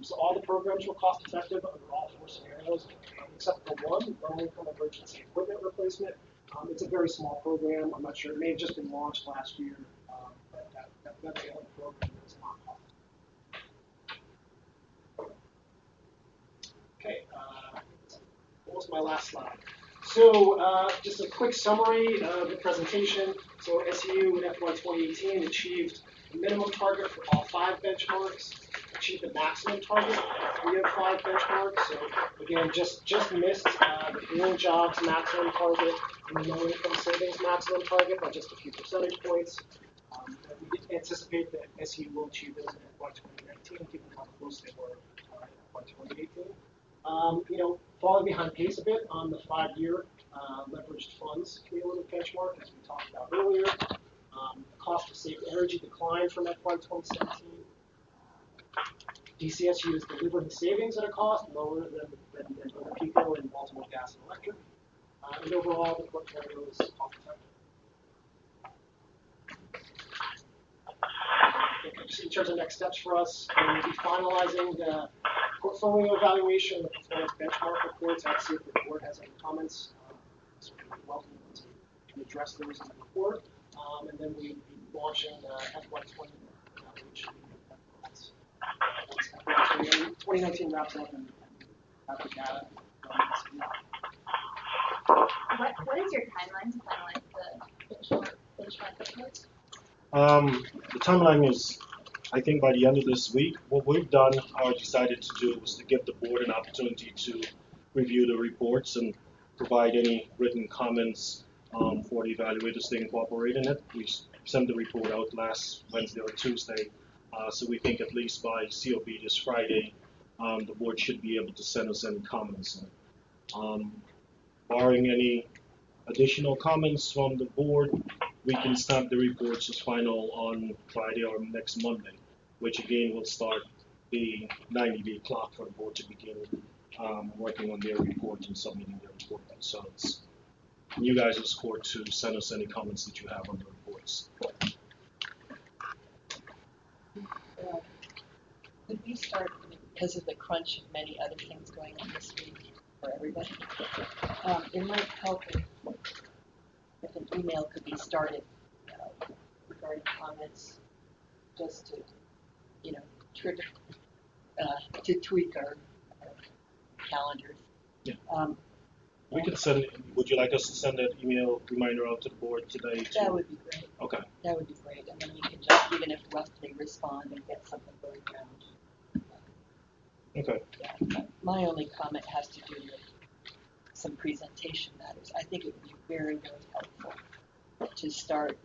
So all the programs were cost effective under all four scenarios, except for one, low-income emergency equipment replacement. It's a very small program. I'm not sure. It may have just been launched last year, but that's the only program that's not cost. Okay, what was my last slide? So just a quick summary of the presentation. So SU in FY 2018 achieved the minimum target for all 5 benchmarks, achieved the maximum target for 3 of 5 benchmarks. So again, just missed the green jobs maximum target and the low income savings maximum target by just a few percentage points. We anticipate that SU will achieve those in FY 2019, given how close they were in FY 2018. Falling behind pace a bit on the 5-year leveraged funds cumulative benchmark, as we talked about earlier. The cost of saved energy declined from FY 2017. DCSU is delivering savings at a cost lower than both PECO and Baltimore Gas and Electric. And overall, the portfolio is cost effective. In terms of next steps for us, we'll be finalizing the portfolio evaluation, the performance benchmark reports. I'll see if the board has any comments. So we're welcome to address those in the report. And then we'll be launching the FY20 evaluation. Once 2019 wraps up and have the data. What is your timeline to finalize the benchmark report? The timeline is, I think, by the end of this week. What we've done or decided to do was to give the board an opportunity to review the reports and provide any written comments for the evaluators to incorporate in it. We sent the report out last Wednesday or Tuesday, so we think at least by COB this Friday, the board should be able to send us any comments. Barring any additional comments from the board, we can stamp the reports as final on Friday or next Monday, which again will start the 90-day clock for the board to begin working on their report and submitting their report. So it's you guys' court to send us any comments that you have on the reports. Could we start, because of the crunch of many other things going on this week for everybody? It might help if an email could be started regarding comments, just to, to tweak our calendars. Yeah. We could send. Would you like us to send that email reminder out to the board today? That would be great. Okay. That would be great, and then we can just, even if roughly respond and get something going down. Okay. Yeah. My only comment has to do with some presentation matters. I think it would be very, very helpful to start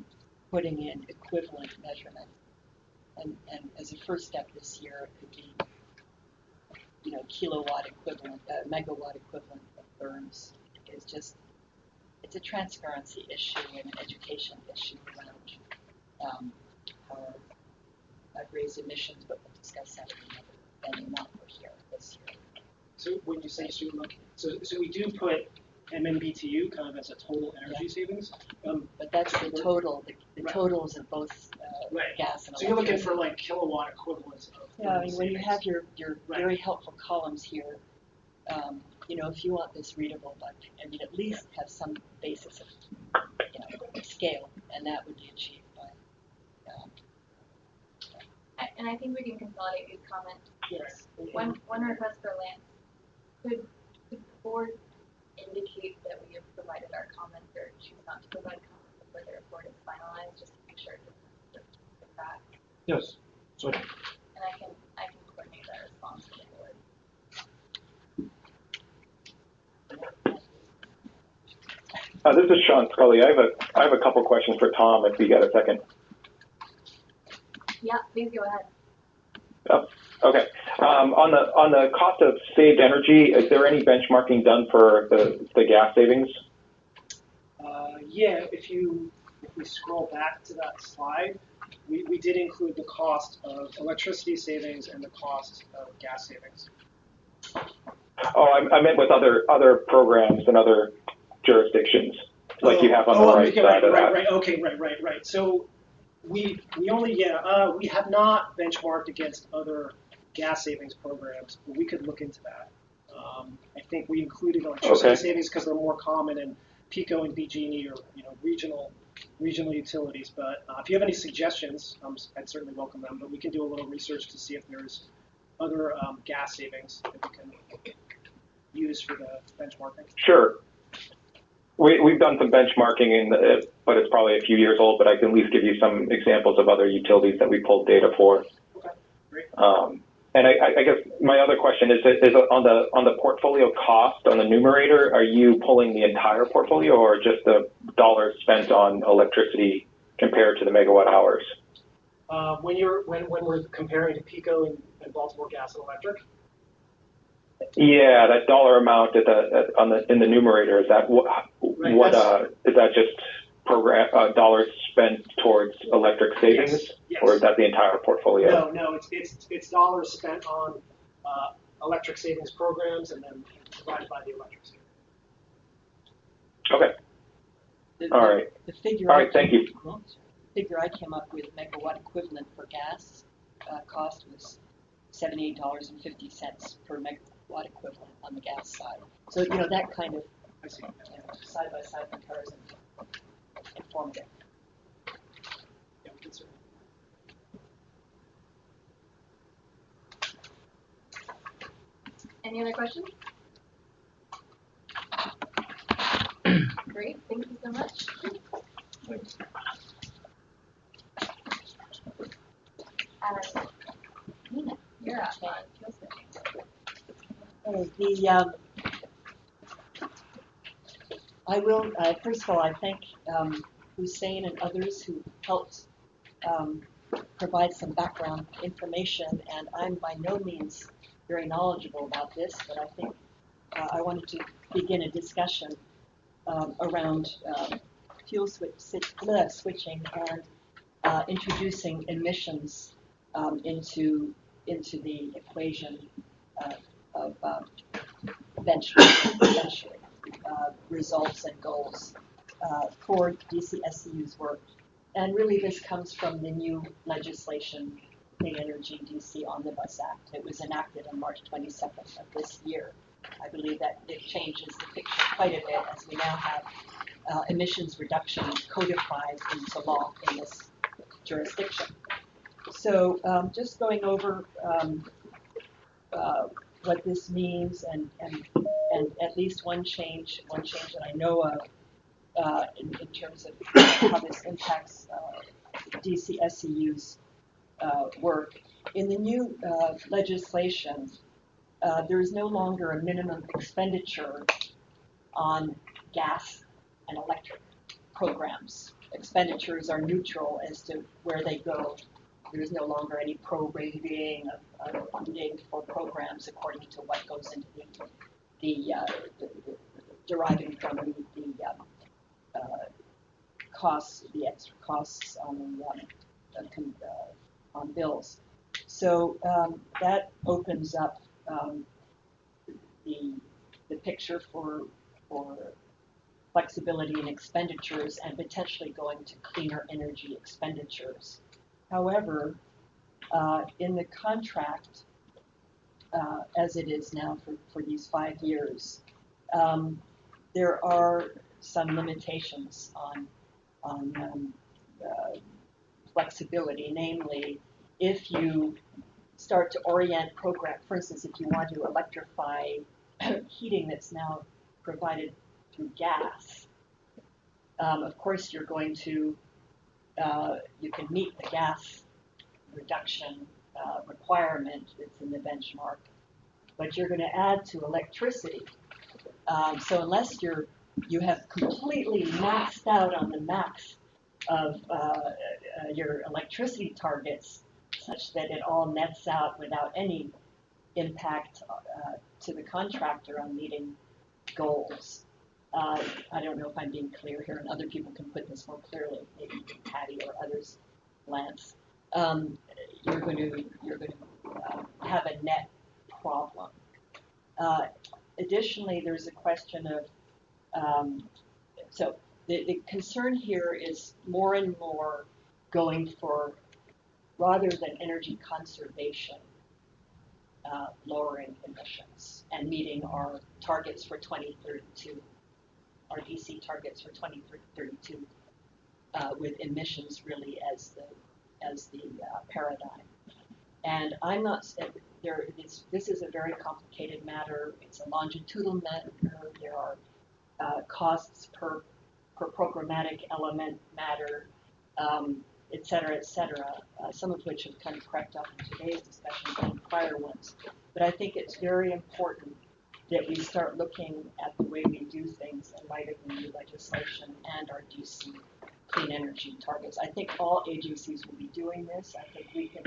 putting in equivalent measurements. And as a first step this year, it could be, kilowatt equivalent, megawatt equivalent of burns. It's a transparency issue and an education issue around how I've raised emissions, but we'll discuss that in another venue, not for here this year. So when you say so we do put MMBTU kind of as a total energy savings. But that's the total. The totals of both gas and electricity. So you're looking for like kilowatt equivalents of. Yeah, I mean, when you have your very helpful columns here, if you want this readable, but at least have some basis of scale, and that would be achieved by. And I think we can consolidate these comments. Yes. One request for Lance. Could the board indicate that we have provided our comments or choose not to provide comments before the report is finalized, just to make sure it doesn't get back? Yes. Sorry. And I can coordinate that response with the board. This is Sean Scully. I have a couple questions for Tom, if you got a second. Yeah, please go ahead. Oh, okay. On the cost of saved energy, is there any benchmarking done for the gas savings? Yeah, if we scroll back to that slide, we did include the cost of electricity savings and the cost of gas savings. Oh, I meant with other programs and other jurisdictions, like you have on the right side of that. Right. Okay, right. So we have not benchmarked against other gas savings programs, but we could look into that. I think we included electricity savings because they're more common in PECO and BG&E or regional utilities. But if you have any suggestions, I'd certainly welcome them. But we can do a little research to see if there's other gas savings that we can use for the benchmarking. Sure. We've done some benchmarking, but it's probably a few years old, but I can at least give you some examples of other utilities that we pulled data for. Okay, great. And I guess my other question is on the portfolio cost on the numerator, are you pulling the entire portfolio or just the dollars spent on electricity compared to the megawatt hours? When we're comparing to PECO and Baltimore Gas and Electric? Yeah, that dollar amount in the numerator, is that is that just program dollars spent towards electric savings, yes. Or is that the entire portfolio? No, it's dollars spent on electric savings programs and then divided by the electric savings. Okay. All right. The figure. All right. Thank you. Figure I came up with megawatt equivalent for gas cost was $78.50 per megawatt equivalent on the gas side. So that kind of side by side comparison, informative. Yeah, we can certainly. Any other questions? Great, thank you so much. Thanks. Nina, you're up on fuel savings. I will, first of all, I thank Hussein and others who helped provide some background information, and I'm by no means very knowledgeable about this, but I think I wanted to begin a discussion around fuel switching and introducing emissions into the equation of eventually results and goals for DCSCU's work. And really this comes from the new legislation, Clean Energy DC Omnibus Act. It was enacted on March 22nd of this year. I believe that it changes the picture quite a bit as we now have emissions reductions codified into law in this jurisdiction. So just going over what this means and at least one change that I know of in terms of how this impacts DCSCU's work. In the new legislation, there is no longer a minimum expenditure on gas and electric programs. Expenditures are neutral as to where they go. There is no longer any prorating of funding for programs according to what goes into the deriving from the costs, the extra costs on bills. So that opens up the picture for flexibility in expenditures and potentially going to cleaner energy expenditures. However, in the contract, as it is now for these 5 years, there are some limitations on flexibility, namely, if you start to orient program, for instance, if you want to electrify heating that's now provided through gas, of course you're going to, you can meet the gas reduction requirement that's in the benchmark, but you're going to add to electricity. So unless you have completely maxed out on the max of your electricity targets, such that it all nets out without any impact to the contractor on meeting goals. I don't know if I'm being clear here, and other people can put this more clearly, maybe Patty or others, Lance. You're going to have a net problem. Additionally, there's a question of so the concern here is more and more going for, rather than energy conservation, lowering emissions and meeting our targets for 2032, our DC targets for 2032, with emissions really as the paradigm. And I'm not there. This is a very complicated matter. It's a longitudinal matter. There are costs per programmatic element matter, et cetera, some of which have kind of crept up in today's discussion and prior ones. But I think it's very important that we start looking at the way we do things in light of the new legislation and our DC clean energy targets. I think all agencies will be doing this. I think we can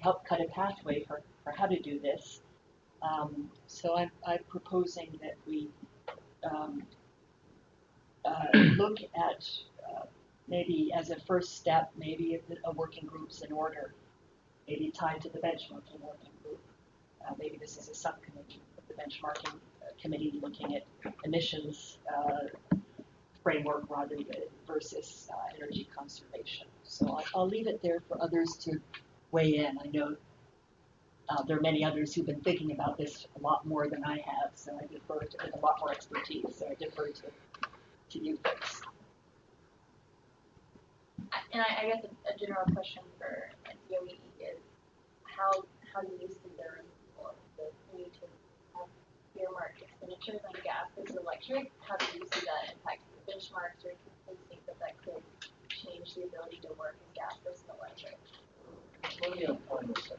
help cut a pathway for how to do this. So I'm proposing that we look at maybe as a first step, maybe a working group's in order, maybe tied to the benchmarking working group, maybe this is a subcommittee of the benchmarking committee looking at emissions framework rather than versus energy conservation. So I'll leave it there for others to weigh in. I know there are many others who've been thinking about this a lot more than I have, so I defer to with a lot more expertise. So I defer to you folks. And I guess a general question for DOE is how do you see the removal of the need to have earmarked expenditures on gas versus electric? How do you see that impacting the benchmarks, or do you think that could change the ability to work in gas versus electric? Let me outline this.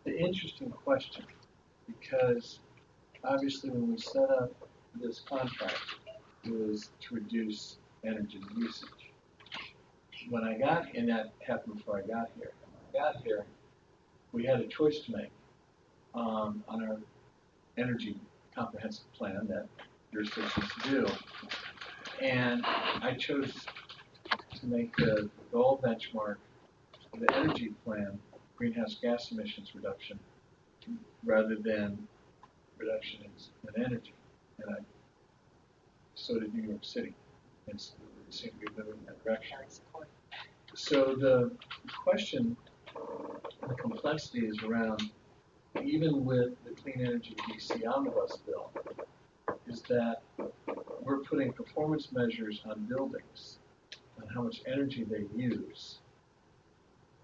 The interesting question, because obviously when we set up this contract, it was to reduce energy usage. When I got, and that happened before I got here. When I got here, we had a choice to make on our energy comprehensive plan that jurisdictions do, and I chose to make the goal benchmark of the energy plan greenhouse gas emissions reduction rather than reduction in energy, and so did New York City. And so we seem to be moving in that direction. So the question, the complexity is around, even with the Clean Energy DC Omnibus bill, is that we're putting performance measures on buildings, on how much energy they use.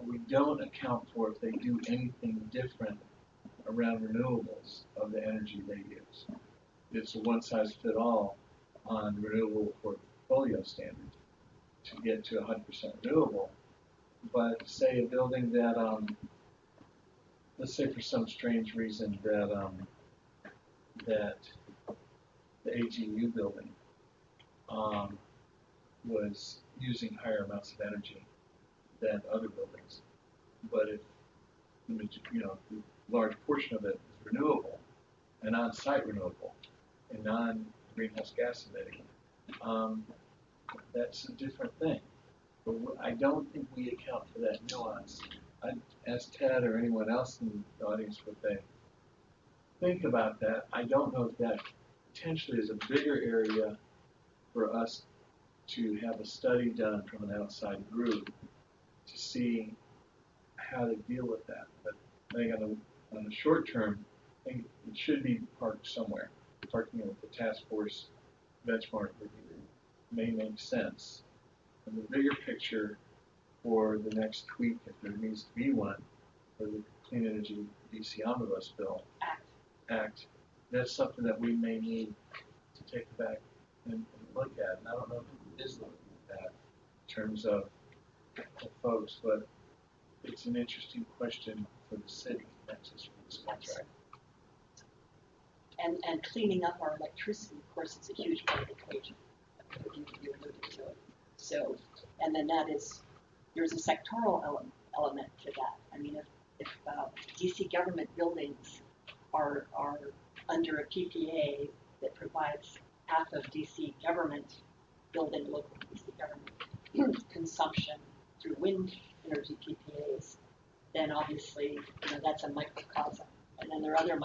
But we don't account for if they do anything different around renewables of the energy they use. It's a one-size-fits-all on renewable portfolio standard to get to 100% renewable. But say a building that, let's say for some strange reason that that the AGU building was using higher amounts of energy than other buildings, but if the large portion of it is renewable and on-site renewable and non-greenhouse gas emitting, that's a different thing. But I don't think we account for that nuance. I'd ask Ted or anyone else in the audience what they think about that. I don't know if that potentially is a bigger area for us to have a study done from an outside group to see how to deal with that. But I think on the short term, I think it should be parked somewhere. Parking it with the task force benchmark may make sense. And the bigger picture for the next tweak, if there needs to be one, for the Clean Energy DC Omnibus Bill Act, that's something that we may need to take back and look at. And I don't know who is looking at that in terms of folks, but it's an interesting question for the city, not just for this contract. And cleaning up our electricity, of course, is a huge part of the equation. You alluded to it. So, and then there's a sectoral element to that. I mean, if DC government buildings are under a PPA that provides half of DC government building, local DC government consumption through wind energy PPAs, then obviously that's a microcosm. And then there are other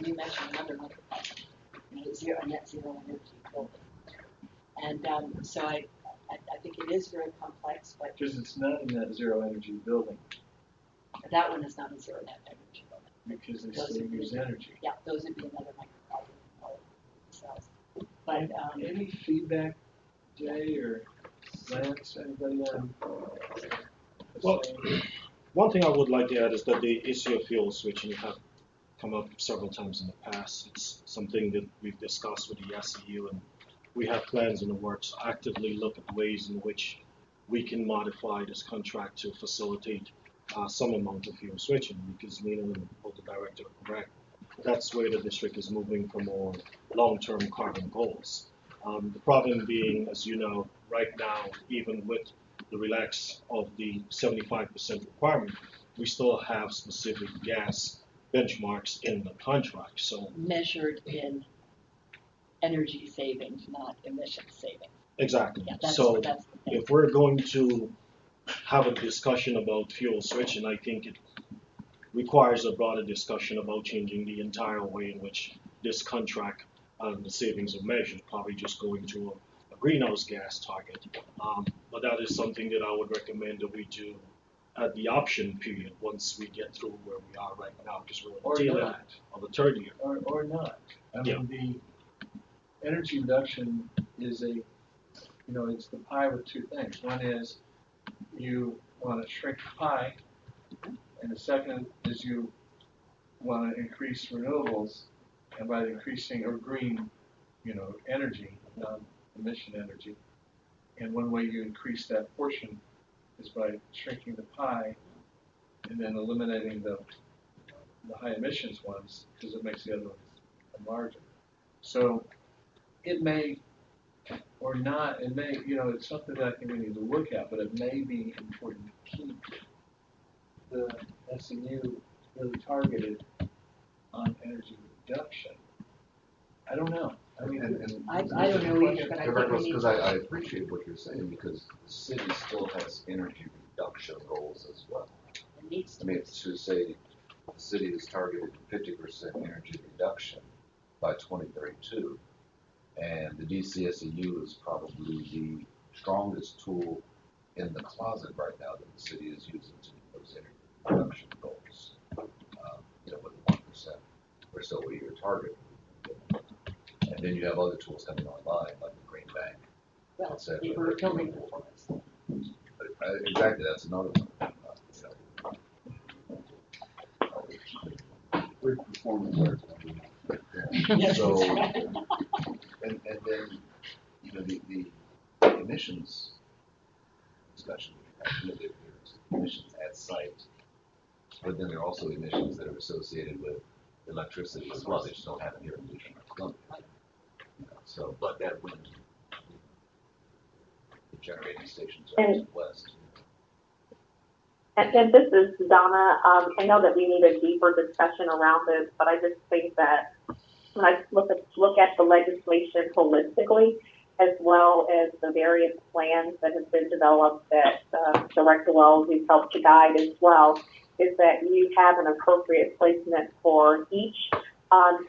you mentioned another microcosm, a net zero energy building. And so I think it is very complex, but because it's not a net zero energy building. That one is not a zero net energy building. Because they still use energy. Yeah, those would be another microcosm themselves. But any feedback, Jay or Lance, anybody on? Well, one thing I would like to add is that the issue of fuel switching have come up several times in the past. It's something that we've discussed with the SEU, and we have plans in the works to actively look at ways in which we can modify this contract to facilitate some amount of fuel switching, because Nina and both the director are correct. That's where the district is moving for more long-term carbon goals. The problem being, as you know, right now, even with the relax of the 75% requirement, we still have specific gas benchmarks in the contract. So measured in energy savings, not emission savings. Exactly. Yeah, that's if we're going to have a discussion about fuel switching, I think requires a broader discussion about changing the entire way in which this contract and the savings are measured, probably just going to a greenhouse gas target. But that is something that I would recommend that we do at the option period once we get through where we are right now, because we're Or at the tail end not. of the third year. Or not. I Yeah. mean, the energy reduction is it's the pie with two things. One is you want to shrink the pie, and the second is you want to increase renewables, and by increasing or green, energy, non-emission energy. And one way you increase that portion is by shrinking the pie and then eliminating the high emissions ones because it makes the other ones larger. So it may or not, it's something that I think we need to look at, but it may be important to keep the SNU really targeted on energy reduction. I don't know. I mean, I don't know either, but I think we need Because to. I appreciate what you're saying, because the city still has energy reduction goals as well. It needs I to. mean, to say the city is targeted 50% energy reduction by 2032, and the DCSEU is probably the strongest tool in the closet right now that the city is using to meet those energy reduction goals. With the 1% or so a year target. And then you have other tools coming online, like the Green Bank. Well, etc. they were building performance. Exactly, that's another one. Good performance art. Yes, So, that's right. and then, the emissions discussion, there's emissions at site, but then there are also emissions that are associated with electricity as well. They just don't have it here in Columbia. So, but that wind, the generating stations are out west. And this is Donna. I know that we need a deeper discussion around this, but I just think that when I look at the legislation holistically, as well as the various plans that have been developed that Director Wells has helped to guide as well, is that you have an appropriate placement for each.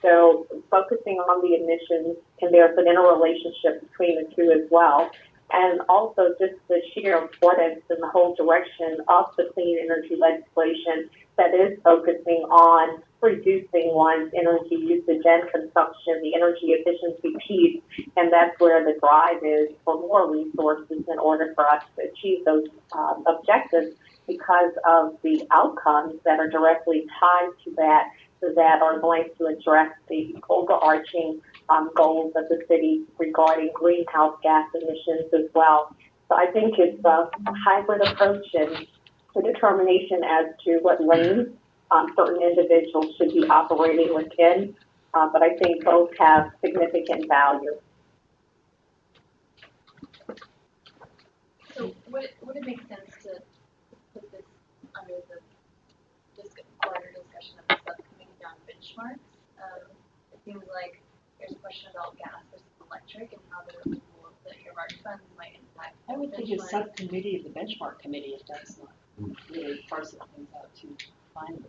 So focusing on the emissions, and there's an interrelationship between the two as well. And also just the sheer importance and the whole direction of the clean energy legislation that is focusing on reducing one's energy usage and consumption, the energy efficiency piece, and that's where the drive is for more resources in order for us to achieve those objectives because of the outcomes that are directly tied to that are going to address the overarching goals of the city regarding greenhouse gas emissions as well. So I think it's a hybrid approach and a determination as to what lanes certain individuals should be operating within, but I think both have significant value. So would it make sense to put this under the broader discussion of the subcommittee on benchmarks? It seems like there's a question about gas versus electric and how the removal of the earmarked funds might impact. I would think a subcommittee of the benchmark committee if that's not really parsing things out too finely.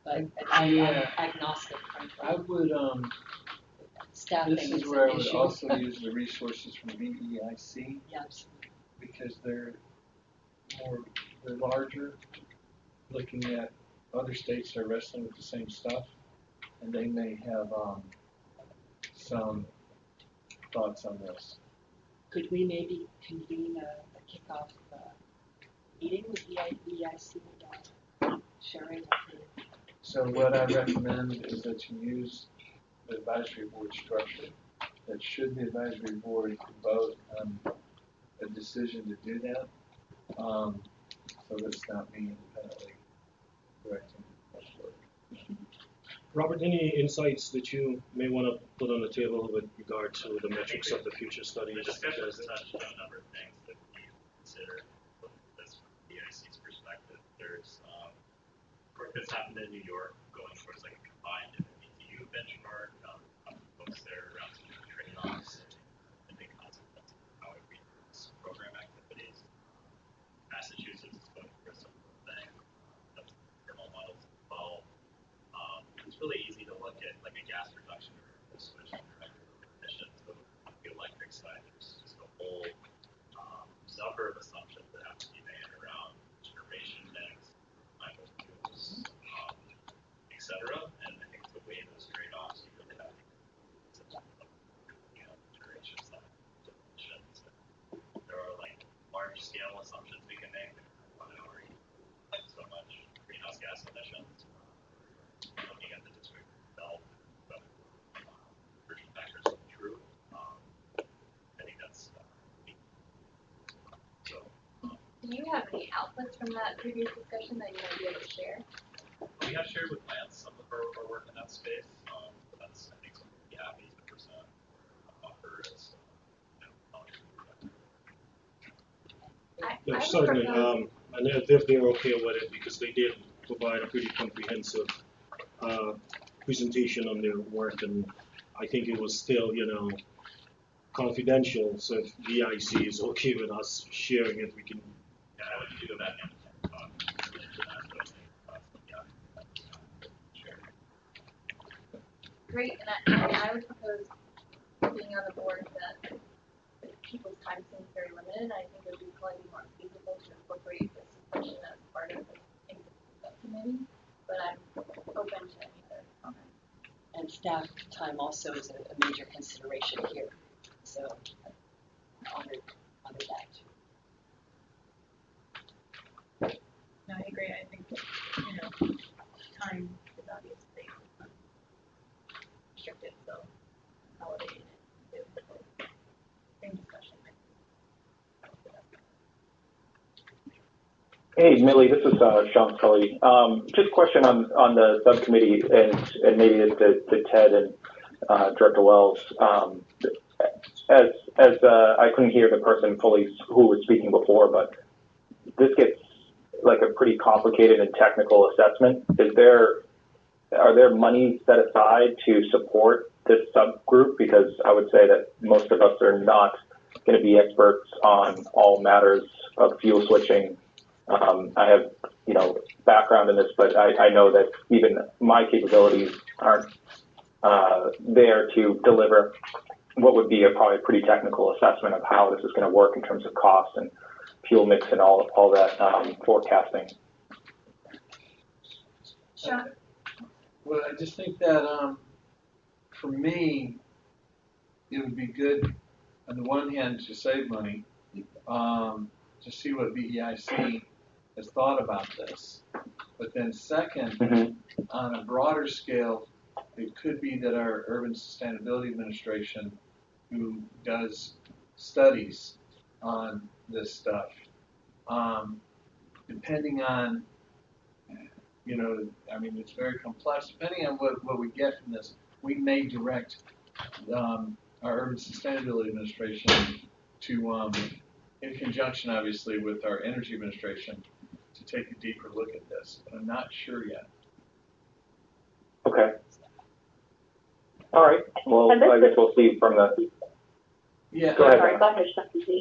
But I'm agnostic, frankly. I would, Staffing this is is where I an would issue. also use the resources from BEIC Yeah, absolutely. because they're larger, looking at other states that are wrestling with the same stuff, and they may have some thoughts on this. Could we maybe convene a kickoff meeting with BEIC sharing of the. So what I recommend is that you use the advisory board structure. That should the advisory board vote on a decision to do that, so that's not me independently directing the board. Robert, any insights that you may want to put on the table with regard to the metrics of the future study? The discussion touched on a number of things that we consider looking at this from the DIC's perspective. There's work that's happened in New York going towards like a combined BTU benchmark, folks there around some trade-offs and big consequences of how it reads program activities. Massachusetts is going for a similar thing. saying that 1 hour so much greenhouse gas emissions. Looking at the district itself, but conversion factors are true. I think that's so. Do you have any outputs from that previous discussion that you might be able to share? We have shared with Lance some of our work in that space. That's, I think, something we have 80% offer as, Yeah, certainly, and they're okay with it because they did provide a pretty comprehensive presentation on their work, and I think it was still, confidential. So if VIC is okay with us sharing it, we can. Yeah, I would do that. Great, and I would propose, being on the board, that people's time seems very limited. I think it would be probably more feasible to incorporate this question as part of the subcommittee, but I'm open to any other comments. And staff time also is a major consideration here, so I'm honored that. No, I agree. I think time is obviously restricted, so validating it is the same discussion. Hey, Millie, this is Sean Scully. Just a question on the subcommittee and maybe to Ted and Director Wells. As I couldn't hear the person fully who was speaking before, but this gets like a pretty complicated and technical assessment. Are there money set aside to support this subgroup? Because I would say that most of us are not going to be experts on all matters of fuel switching. I have, background in this, but I know that even my capabilities aren't there to deliver what would be probably a pretty technical assessment of how this is going to work in terms of cost and fuel mix and all that forecasting. Sean? Well, I just think that for me, it would be good on the one hand to save money, to see what VEIC has thought about this. But then second, on a broader scale, it could be that our Urban Sustainability Administration, who does studies on this stuff, depending on, it's very complex. Depending on what we get from this, we may direct our Urban Sustainability Administration to, in conjunction, obviously, with our Energy Administration, to take a deeper look at this. But I'm not sure yet. Okay. All right. Well, I guess we'll see from the. Yeah. Go ahead. Sorry, go ahead.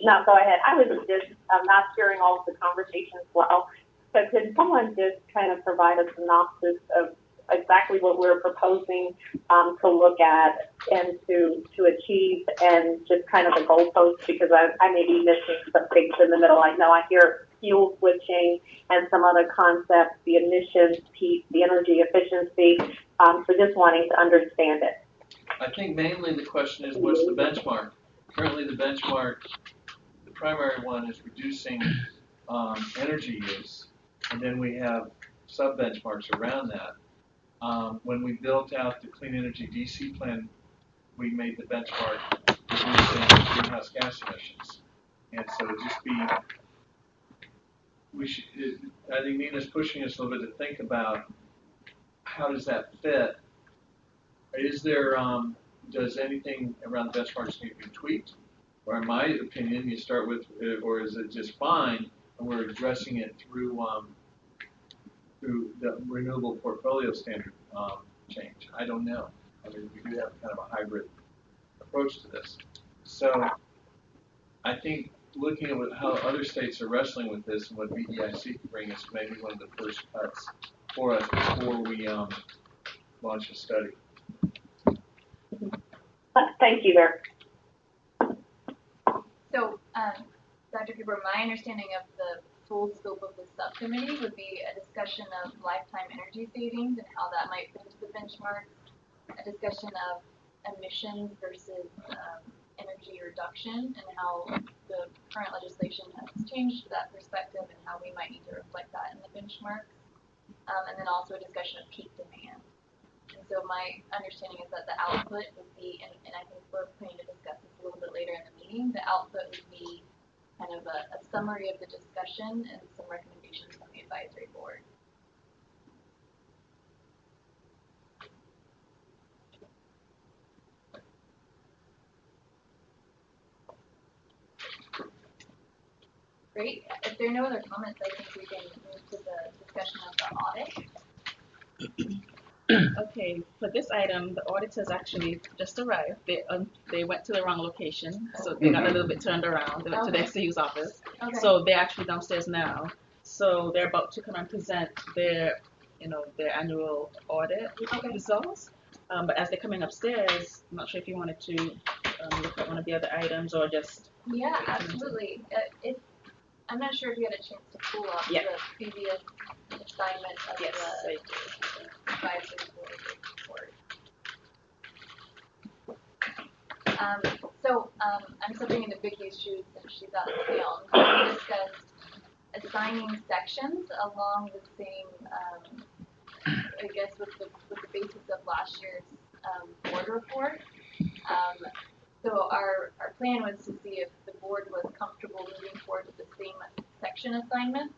No, go ahead. I was just not hearing all of the conversations well. So could someone just kind of provide a synopsis of exactly what we're proposing to look at and to achieve, and just kind of the goalposts, because I may be missing some things in the middle. I know I hear fuel switching and some other concepts, the emissions piece, the energy efficiency. So just wanting to understand it. I think mainly the question is, what's the benchmark? Currently, the benchmark, the primary one is reducing energy use, and then we have sub-benchmarks around that. When we built out the Clean Energy DC plan, we made the benchmark reducing greenhouse gas emissions. And so I think Nina's pushing us a little bit to think about how does that fit. Is there, does anything around the benchmarks need to be tweaked? Or in my opinion, you start with, or is it just fine, and we're addressing it through the renewable portfolio standard change? I don't know. I mean, we do have kind of a hybrid approach to this. So I think looking at how other states are wrestling with this and what VEIC can bring is maybe one of the first cuts for us before we launch a study. Thank you there. So, Dr. Cooper, my understanding of the full scope of the subcommittee would be a discussion of lifetime energy savings and how that might fit into the benchmark, a discussion of emissions versus energy reduction and how the current legislation has changed that perspective and how we might need to reflect that in the benchmark. And then also a discussion of peak demand. And so my understanding is that the output would be, and I think we're planning to discuss this a little bit later in the meeting, the output would be kind of a summary of the discussion and some recommendations from the advisory board. Great. If there are no other comments, I think we can move to the discussion of the audit. Okay, for this item, the auditors actually just arrived. They went to the wrong location, so they got a little bit turned around. They went to the SCU's office. Okay. So they're actually downstairs now. So they're about to come and present their annual audit results. But as they're coming upstairs, I'm not sure if you wanted to look at one of the other items or just. Yeah, absolutely. I'm not sure if you had a chance to pull up the previous assignment of the advisory board report. I'm stepping into Vicky's shoes since she's out of town. We discussed assigning sections along the same, I guess, with the basis of last year's board report. So our plan was to see if the board was comfortable moving forward with the same section assignments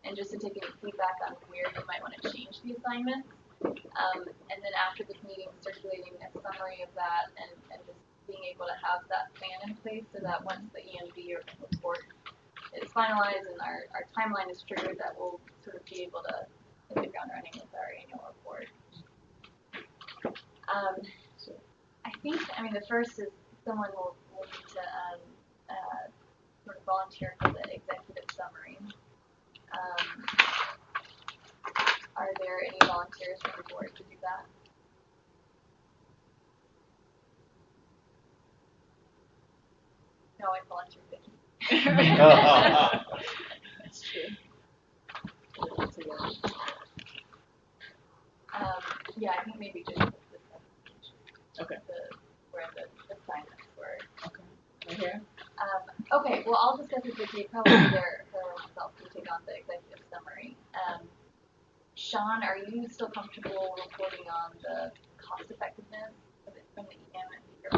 and just to take any feedback on where you might want to change the assignments. And then after this meeting, circulating a summary of that and just being able to have that plan in place so that once the EMV report is finalized and our timeline is triggered, that we'll sort of be able to hit the ground running with our annual report. I mean, the first is someone will need to sort of volunteer for the executive summary. Are there any volunteers from the board to do that? No, I volunteered Vicky. That's true. Yeah, I think maybe just where the assignments were. Okay. Right here. Okay, well, I'll discuss it with you. Probably either her or myself can take on the executive summary. Sean, are you still comfortable reporting on the cost effectiveness of it from the EM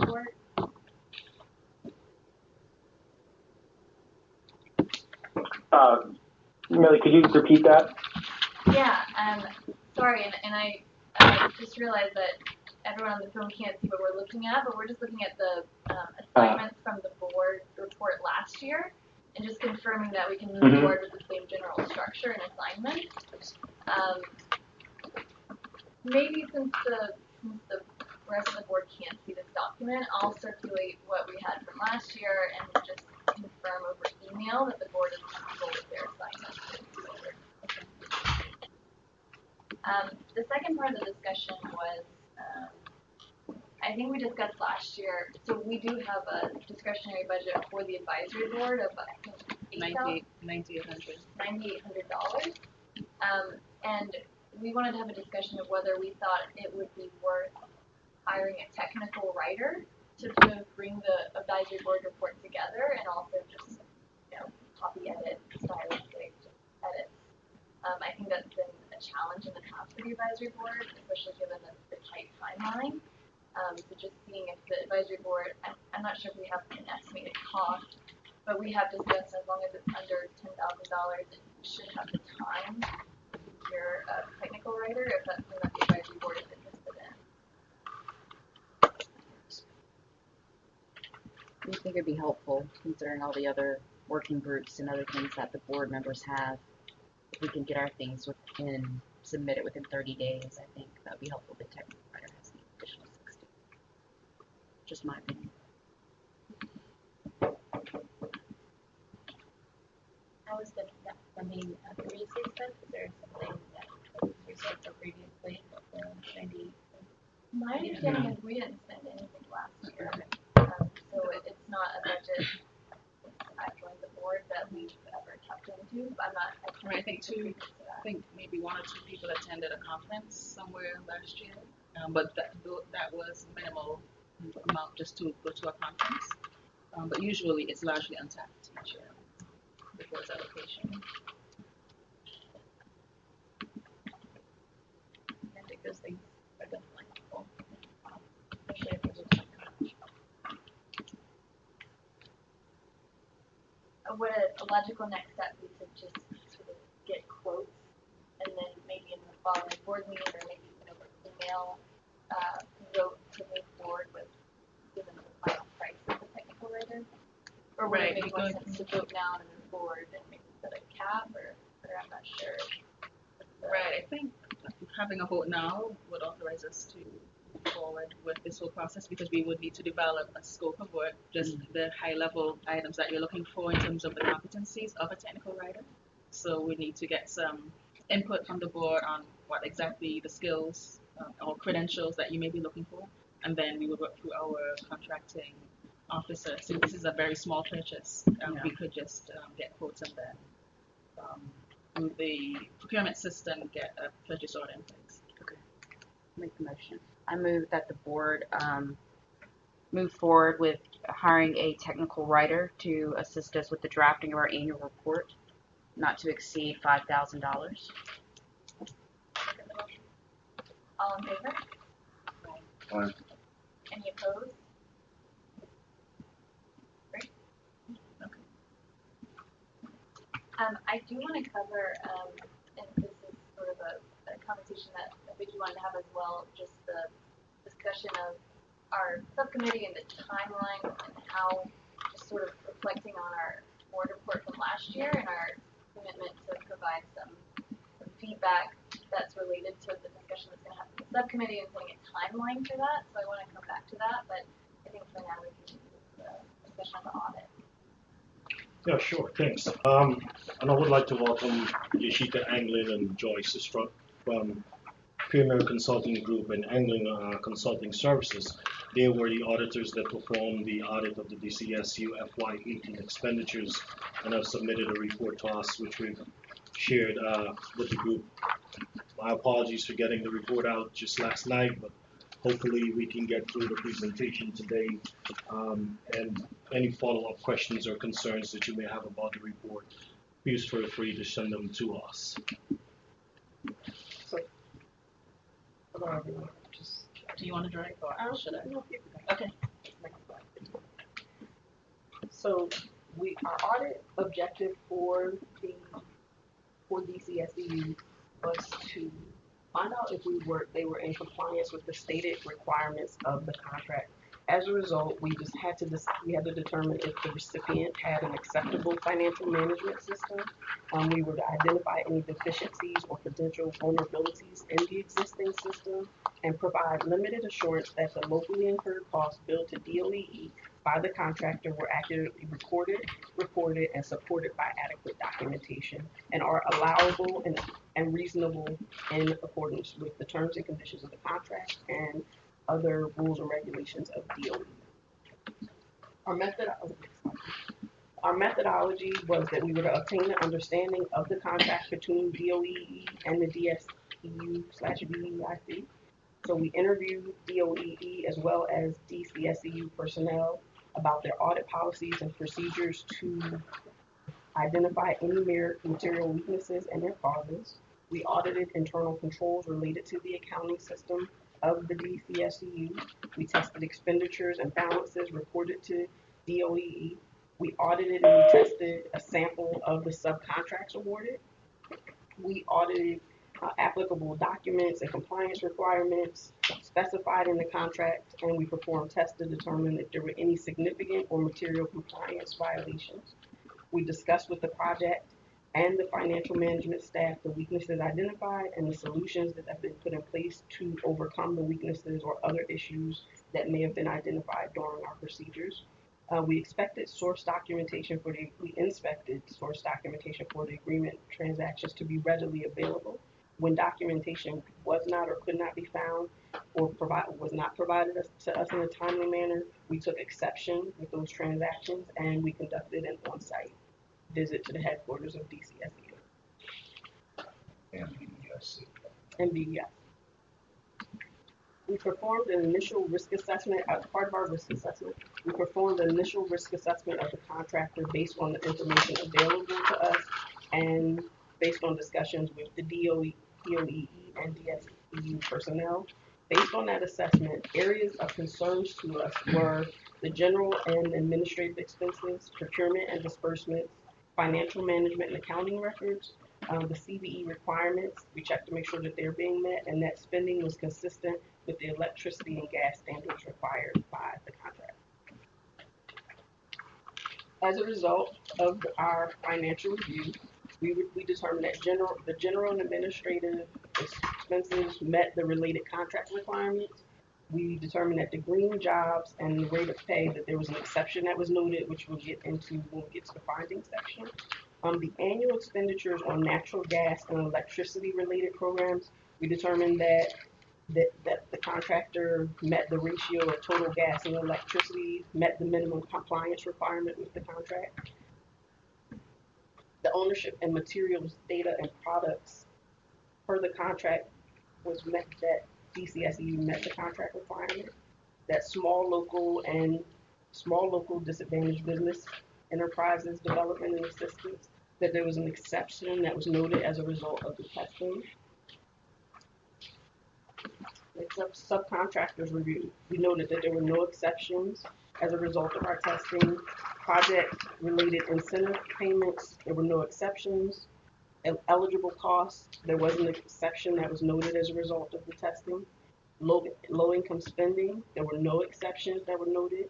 report? Millie, could you repeat that? Yeah, sorry, and I just realized that everyone on the phone can't see what we're looking at, but we're just looking at the assignments from the board report last year and just confirming that we can move forward with the same general structure and assignment. Maybe since the rest of the board can't see this document, I'll circulate what we had from last year and just confirm over email that the board is comfortable with their assignment. The second part of the discussion was, I think we discussed last year, so we do have a discretionary budget for the advisory board of, I think, $9,800. And we wanted to have a discussion of whether we thought it would be worth hiring a technical writer to bring the advisory board report together and also just, copy edit, stylistic edits. I think that's been a challenge in the past for the advisory board, especially given the tight timeline. So just seeing if the advisory board, I'm not sure if we have an estimated cost, but we have discussed as long as it's under $10,000, it should have the time to secure a technical writer if that's something that the advisory board is interested in. We think it'd be helpful considering all the other working groups and other things that the board members have. If we can get our things submit it within 30 days, I think that would be helpful. The technical writer has the additional 60. Just my opinion. How was the funding previously spent? Is there something that was reserved for previously? My understanding is we didn't spend anything last year, so it's not a budget I joined the board that we've ever tapped into. But I think maybe one or two people attended a conference somewhere last year, but that was minimal amount just to go to a conference. But usually it's largely untapped each year before its allocation. I think those things are definitely helpful, especially if there's a time crunch. Would a logical next step be to just sort of get quotes and then maybe in the following board meeting or maybe even over email, vote to move forward with given the final price of the technical writer? Or would Right, it make more because- sense to vote now and move forward and maybe set a cap or I'm not sure. Right, I think having a vote now would authorize us to move forward with this whole process because we would need to develop a scope of work, just the high level items that you're looking for in terms of the competencies of a technical writer. So we need to get some input from the board on what exactly the skills or credentials that you may be looking for. And then we would work through our contracting officer. Since this is a very small purchase, we could just get quotes and then through the procurement system get a purchase order in place. Make the motion. I move that the board move forward with hiring a technical writer to assist us with the drafting of our annual report, not to exceed $5,000. All in favor? Aye. Any opposed? Great. Okay. I do want to cover, and this is sort of a conversation that I think you wanted to have as well, just the discussion of our subcommittee and the timeline and how just sort of reflecting on our board report from last year and our commitment to provide some feedback that's related to the discussion that's going to happen in the subcommittee and setting a timeline for that. So I want to come back to that, but I think for now we can do the discussion on the audit. Yeah, sure, thanks. And I would like to welcome Yashika Anglin and Joyce from Premier Consulting Group and Anglin Consulting Services. They were the auditors that performed the audit of the DCSU FY18 expenditures and have submitted a report to us, which we've shared with the group. My apologies for getting the report out just last night, but hopefully we can get through the presentation today. And any follow-up questions or concerns that you may have about the report, please feel free to send them to us. So, hello everyone. Do you want to direct or should I? Okay. So our audit objective for DCSEU was to find out if they were in compliance with the stated requirements of the contract. As a result, we had to determine if the recipient had an acceptable financial management system. We were to identify any deficiencies or potential vulnerabilities in the existing system and provide limited assurance that the locally incurred costs billed to DOEE by the contractor were accurately recorded, reported, and supported by adequate documentation and are allowable and reasonable in accordance with the terms and conditions of the contract and other rules and regulations of DOE. Our methodology was that we were to obtain an understanding of the contract between DOEE and the DSEU/VEIC. So we interviewed DOEE as well as DCSEU personnel about their audit policies and procedures to identify any material weaknesses and their causes. We audited internal controls related to the accounting system of the DCSEU. We tested expenditures and balances reported to DOEE. We audited and we tested a sample of the subcontracts awarded. We audited applicable documents and compliance requirements specified in the contract, and we performed tests to determine if there were any significant or material compliance violations. We discussed with the project and the financial management staff the weaknesses identified and the solutions that have been put in place to overcome the weaknesses or other issues that may have been identified during our procedures. We inspected source documentation for the agreement transactions to be readily available. When documentation was not or could not be found or was not provided to us in a timely manner, we took exception with those transactions and we conducted an on-site visit to the headquarters of DCSEU. And BDIC. And BDIC. We performed an initial risk assessment as part of our risk assessment. We performed an initial risk assessment of the contractor based on the information available to us and based on discussions with the DOEE and DSEU personnel. Based on that assessment, areas of concerns to us were the general and administrative expenses, procurement and disbursements, financial management and accounting records, the CBE requirements. We checked to make sure that they're being met and that spending was consistent with the electricity and gas standards required by the contract. As a result of our financial review, we determined that the general and administrative expenses met the related contract requirements. We determined that the green jobs and the rate of pay, that there was an exception that was noted, which we'll get into when we get to the findings section. The annual expenditures on natural gas and electricity related programs, we determined that the contractor met the ratio of total gas and electricity, met the minimum compliance requirement with the contract. The ownership and materials, data, and products per the contract was met, that DCSEU met the contract requirement. That small local disadvantaged business enterprises development and assistance, that there was an exception that was noted as a result of the testing. Subcontractors review. We noted that there were no exceptions as a result of our testing. Project-related incentive payments, there were no exceptions. Eligible costs, there was an exception that was noted as a result of the testing. Low-income spending, there were no exceptions that were noted.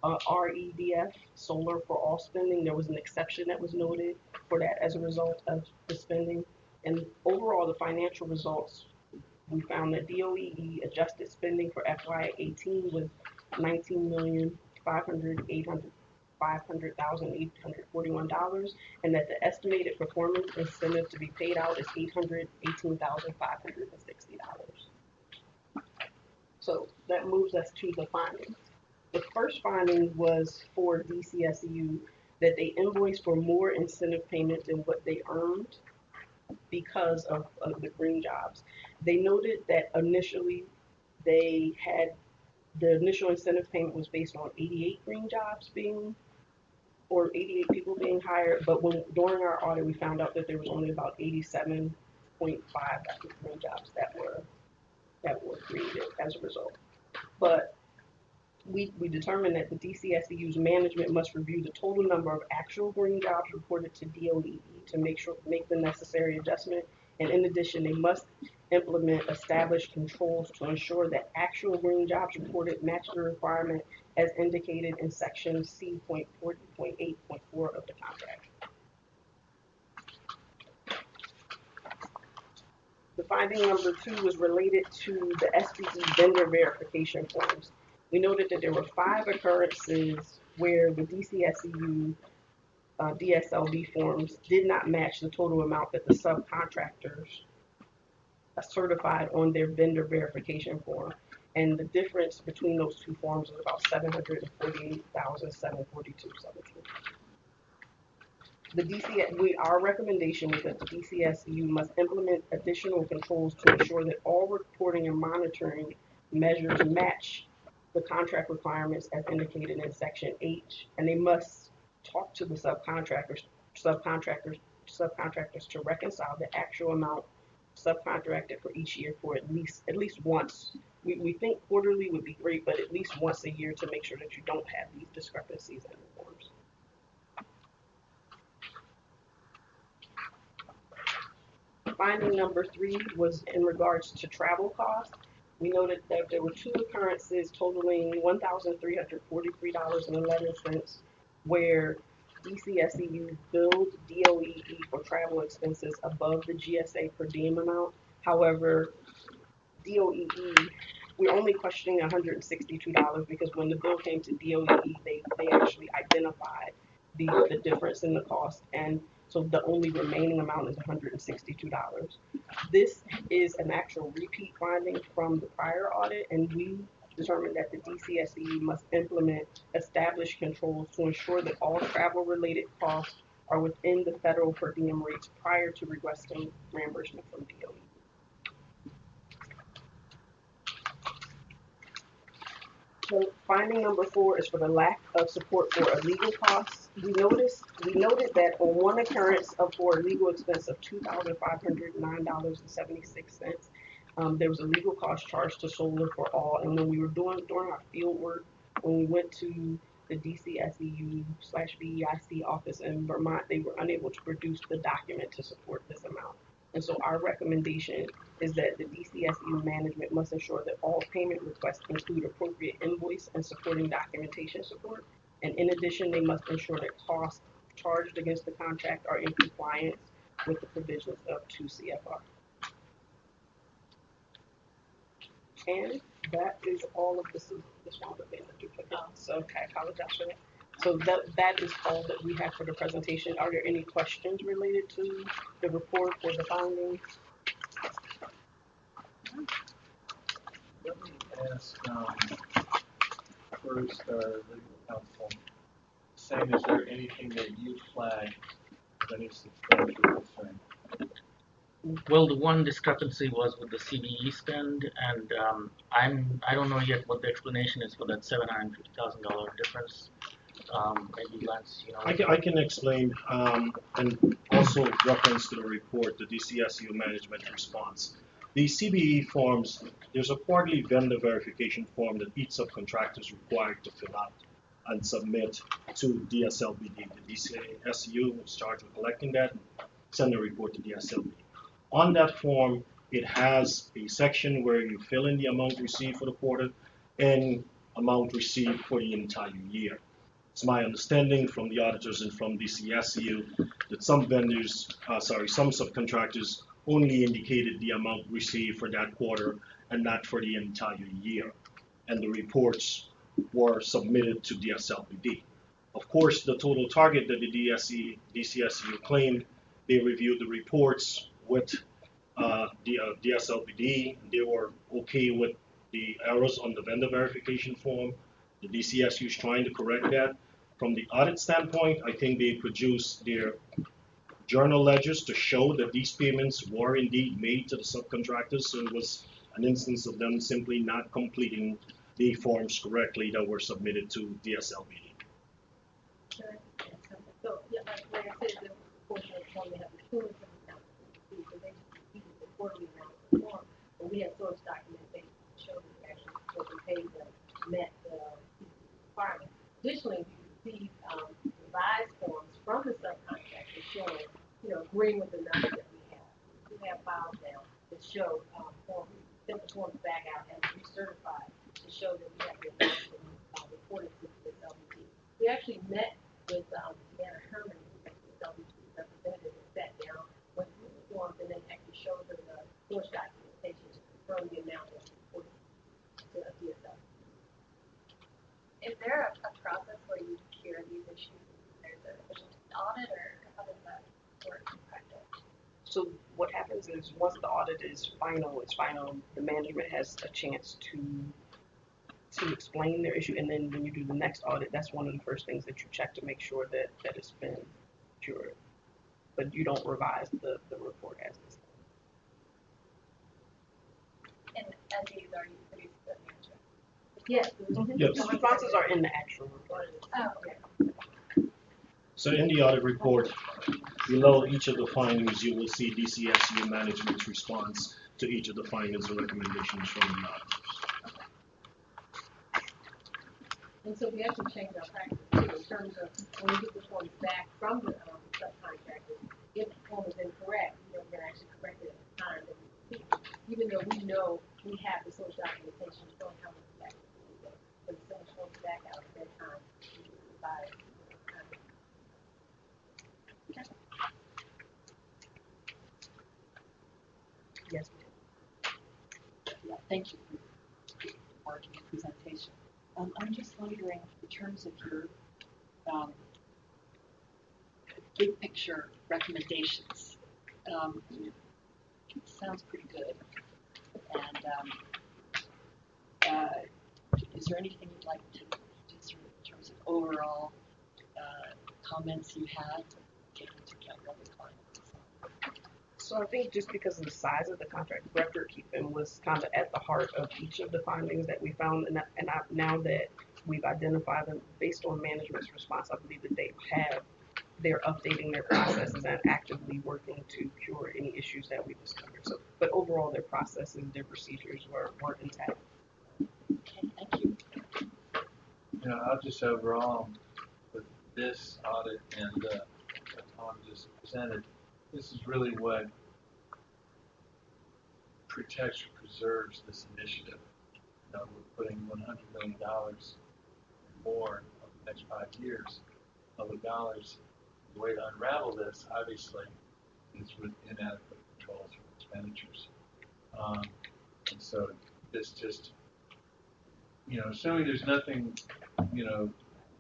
REDF, solar for all spending, there was an exception that was noted for that as a result of the spending. And overall, the financial results, we found that DOEE adjusted spending for FY18 was $19,500,841, and that the estimated performance incentive to be paid out is $818,560. So that moves us to the findings. The first finding was for DCSEU, that they invoiced for more incentive payment than what they earned because of the green jobs. They noted that initially they had the initial incentive payment was based on 88 green jobs or 88 people being hired, but during our audit we found out that there was only about 87.5 green jobs that were created as a result. But we determined that the DCSEU's management must review the total number of actual green jobs reported to DOEE to make the necessary adjustment. And in addition, they must implement established controls to ensure that actual green jobs reported match the requirement as indicated in section C.40.8.4 of the contract. The finding number 2 was related to the SBE vendor verification forms. We noted that there were 5 occurrences where the DCSEU DSLV forms did not match the total amount that the subcontractors certified on their vendor verification form. And the difference between those two forms was about $748,742.17. Our recommendation was that the DCSEU must implement additional controls to ensure that all reporting and monitoring measures match the contract requirements as indicated in section H, and they must talk to the subcontractors to reconcile the actual amount subcontracted for each year for at least once. We think quarterly would be great, but at least once a year to make sure that you don't have these discrepancies in the forms. Finding number 3 was in regards to travel costs. We noted that there were 2 occurrences totaling $1,343.11 where DCSEU billed DOEE for travel expenses above the GSA per diem amount. However, DOEE, we're only questioning $162 because when the bill came to DOEE, they actually identified the difference in the cost, and so the only remaining amount is $162. This is an actual repeat finding from the prior audit, and we determined that the DCSEU must implement established controls to ensure that all travel-related costs are within the federal per diem rates prior to requesting reimbursement from DOE. The finding number 4 is for the lack of support for a legal costs. We noted that on one occurrence for a legal expense of $2,509.76, there was a legal cost charged to Solar for All. And when we were during our field work, when we went to the DCSEU/BEIC office in Vermont, they were unable to produce the document to support this amount. And so our recommendation is that the DCSEU management must ensure that all payment requests include appropriate invoice and supporting documentation support. And in addition, they must ensure that costs charged against the contract are in compliance with the provisions of 2 CFR. And that is all of this one would be in the duplicate. So I apologize for that. So that is all that we have for the presentation. Are there any questions related to the report or the findings? Let me ask, first, our legal counsel, Sam, is there anything that you flagged that is substantial concern? Well, the one discrepancy was with the CBE spend, and I don't know yet what the explanation is for that $750,000 difference. Maybe Lance, you know. I can explain, and also reference to the report, the DCSU management response. The CBE forms, there's a quarterly vendor verification form that each subcontractor is required to fill out and submit to DSLBD. The DCSU is charged with collecting that and send a report to DSLBD. On that form, it has a section where you fill in the amount received for the quarter and amount received for the entire year. It's my understanding from the auditors and from DCSU that some subcontractors only indicated the amount received for that quarter and not for the entire year. And the reports were submitted to DSLBD. Of course, the total target that the DCSU claimed, they reviewed the reports with DSLBD. They were okay with the errors on the vendor verification form. The DCSU is trying to correct that. From the audit standpoint, I think they produced their journal ledgers to show that these payments were indeed made to the subcontractors. So it was an instance of them simply not completing the forms correctly that were submitted to DSLBD. Sure. So, yeah, like I said, the portion of the form they have the full information, so they just repeated the quarterly amount of the form, but we have source documentation to show that actually what we paid them met the requirement. Additionally, we received revised forms from the subcontractor showing, agreeing with the numbers that we have. We have files now that show forms, sent the forms back out and recertified to show that we have the amounts that we reported to the LBT. We actually met with Deanna Herman, the LBT representative, and sat down, went through the forms, and then actually showed her the source documentation to confirm the amount that we reported to DSL. Is there a process where you cure these issues? There's an official audit, or how does that work in practice? So what happens is once the audit is final, the management has a chance to explain their issue, and then when you do the next audit, that's one of the first things that you check to make sure that it's been cured. But you don't revise the report as is. And as these are, you produce the management? Yes. Yes. The responses are in the actual report. Oh, okay. So in the audit report, below each of the findings, you will see DCSU management's response to each of the findings and recommendations from the auditors. And so we actually changed our practice too, in terms of when we get the forms back from the subcontractors, if the form is incorrect, we're going to actually correct it at the time that we receive it, even though we know we have the source documentation showing how much back we get. But the same forms back out at that time, we provide. Yes, ma'am. Yeah, thank you for your work and your presentation. I'm just wondering, in terms of your big picture recommendations, it sounds pretty good. And is there anything you'd like to do in terms of overall comments you had taking into account other clients? So I think just because of the size of the contract, record keeping was kind of at the heart of each of the findings that we found, now that we've identified them based on management's response, I believe that they're updating their processes and actively working to cure any issues that we discovered. So, but overall, their processes, their procedures were intact. Okay, thank you. You know, I'll just overall, with this audit and what Tom just presented, this is really what protects or preserves this initiative. You know, we're putting $100 million more over the next 5 years. Public dollars. The way to unravel this, obviously, is with inadequate controls for expenditures. And so this just, you know, assuming there's nothing, you know, you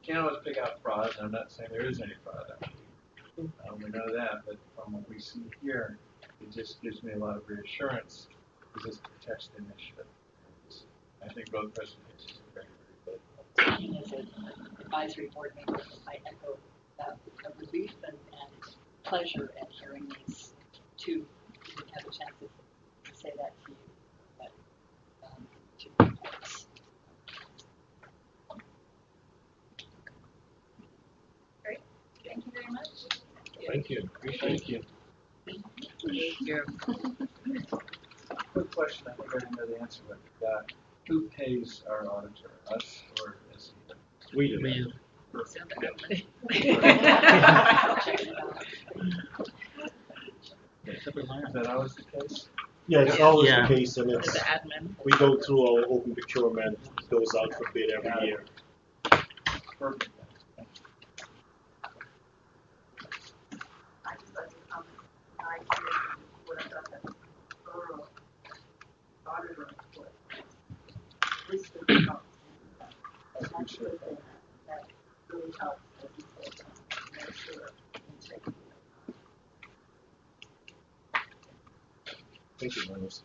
can't always pick out fraud, and I'm not saying there is any fraud out here. We know that, but from what we see here, it just gives me a lot of reassurance because this protects the initiative. I think both presentations are very, very good. Speaking as an advisory board member, I echo a relief and pleasure at hearing these two. I didn't have a chance to say that to you, but two reports. Great, thank you very much. Thank you. Appreciate you. Thank you. Quick question, I think I already know the answer, but I forgot. Who pays our auditor, us or is it? We do. We use Is that always the case? Yeah, it's always Yeah. the case, and The it's admin. we go through our open procurement, it goes out for bid every year. Perfect. I just like to comment, I hear what I thought that thorough auditor report. This really helps. And that's the thing that really helps, as you said, to make sure integrity. Thank you, Maris.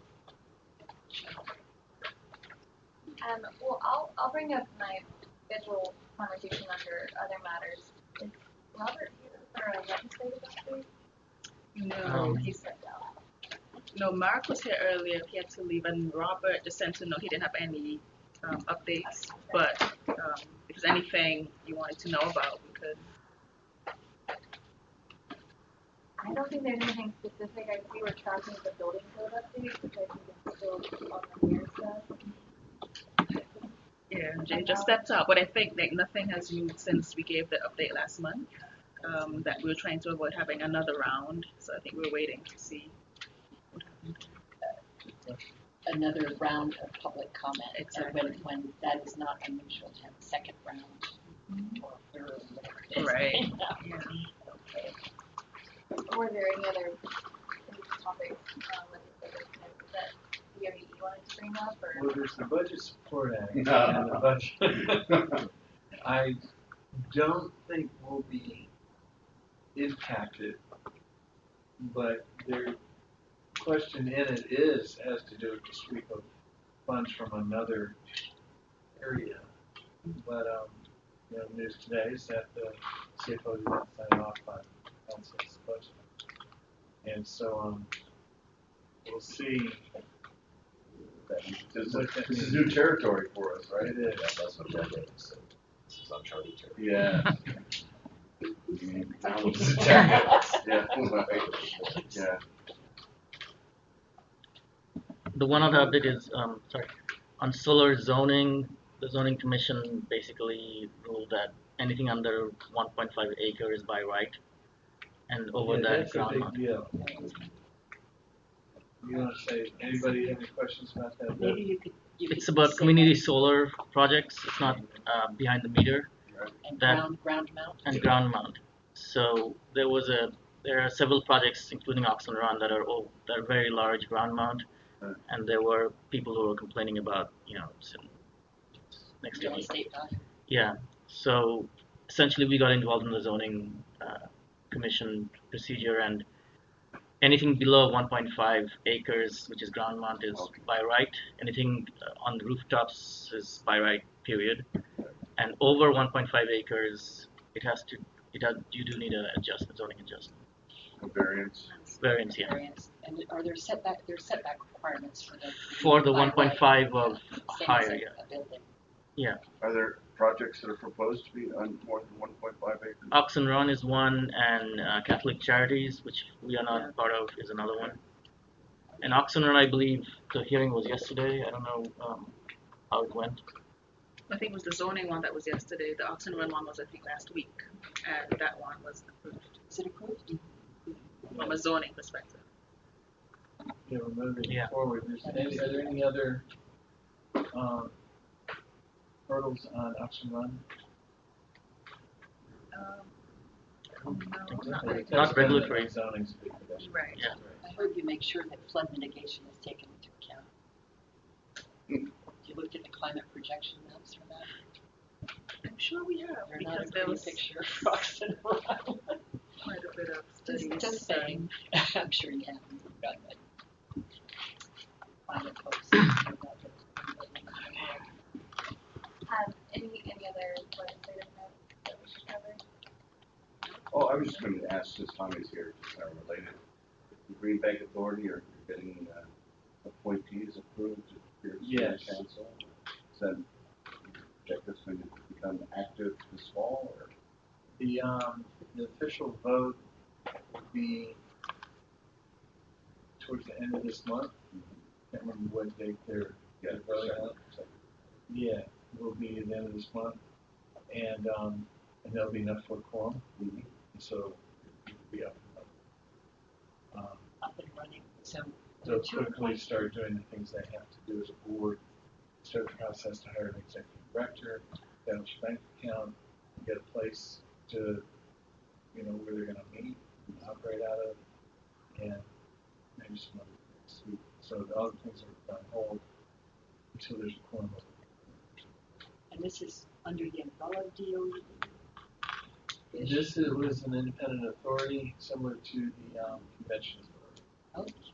Well, I'll bring up my scheduled conversation under other matters. Is Robert here for a legislative update? No, He stepped out. no, Mark was here earlier, he had to leave, and Robert just sent to know he didn't have any updates, but if there's anything you wanted to know about, we could. I don't think there's anything specific. I see we're tracking the building code update, which I think is still on the near stuff. Yeah, Jay just stepped out, but I think like nothing has moved since we gave the update last month. That we were trying to avoid having another round, so I think we're waiting to see what happened. Another round of public comment. Exactly. When that is not unusual to have a second round or third, whatever it is. Right. Yeah. Okay. Were there any other topics that the OEE wanted to bring up, or? Well, there's the budget support act and the budget. I don't think we'll be impacted, but their question in it has to do with the sweep of funds from another area. But you know, news today is that the CFO did not sign off on council's budget, and so we'll see. This is new territory for us, right? It is. Yeah, that's what that is. This is uncharted territory. Yeah. Yeah, right. Yeah. the one other update is on solar zoning. The zoning commission basically ruled that anything under 1.5 acre is by right, and over that that's a ground big mount. deal. You want to say, anybody have any questions about that? Maybe you could. It's about community solar projects. It's not behind the meter. And that ground mount. and ground mount. So there are several projects, including Oxen Run, that are very large ground mount, and there were people who were complaining about, next to Real me. estate value. Yeah. So essentially, we got involved in the zoning commission procedure, and anything below 1.5 acres, which is ground mount, is by right. Anything on the rooftops is by right, period. And over 1.5 acres, you do need a zoning adjustment. A variance. Variance, yeah. Variance. And are there setback requirements for the? For the by 1.5 right, of same as higher, a- yeah. a building? Yeah. Are there projects that are proposed to be on more than 1.5 acres? Oxen Run is one, and Catholic Charities, which we are not Yeah. part of, is another one. And Oxen Run, I believe the hearing was yesterday. I don't know how it went. I think it was the zoning one that was yesterday. The Oxen Run one was, I think, last week, and that one was approved Is it approved? from a zoning perspective. Yeah, we're moving Yeah. forward. Are there any other hurdles on Oxen Run? Not regulatory. Zoning's a big question. Right. Yeah. I heard you make sure that flood mitigation is taken into account. You looked at the climate projection maps for that? I'm sure we have, They're not a because there pretty was picture of rocks and run. quite a bit of studies. Just saying, I'm sure you have, you've got that. Climate folks. Any other legislative notes that we should cover? Oh, I was just going to ask, since Tommy's here, just kind of related. The Green Bank Authority are getting appointees approved to your Yes. council. Is that project that's going to become active this fall, or? The official vote will be towards the end of this month. Can't remember what date they're voting on. Yeah, it will be at the end of this month, and there'll be enough for a quorum. So it will be up. Up and running, so. They'll quickly start doing the things they have to do as a board. Start the process to hire an executive director, establish a bank account, get a place to, where they're gonna meet, and operate out of, and maybe some other things. So the other things are on hold until there's a quorum. And this is under the umbrella of DOE? Was an independent authority similar to the convention authority. Okay.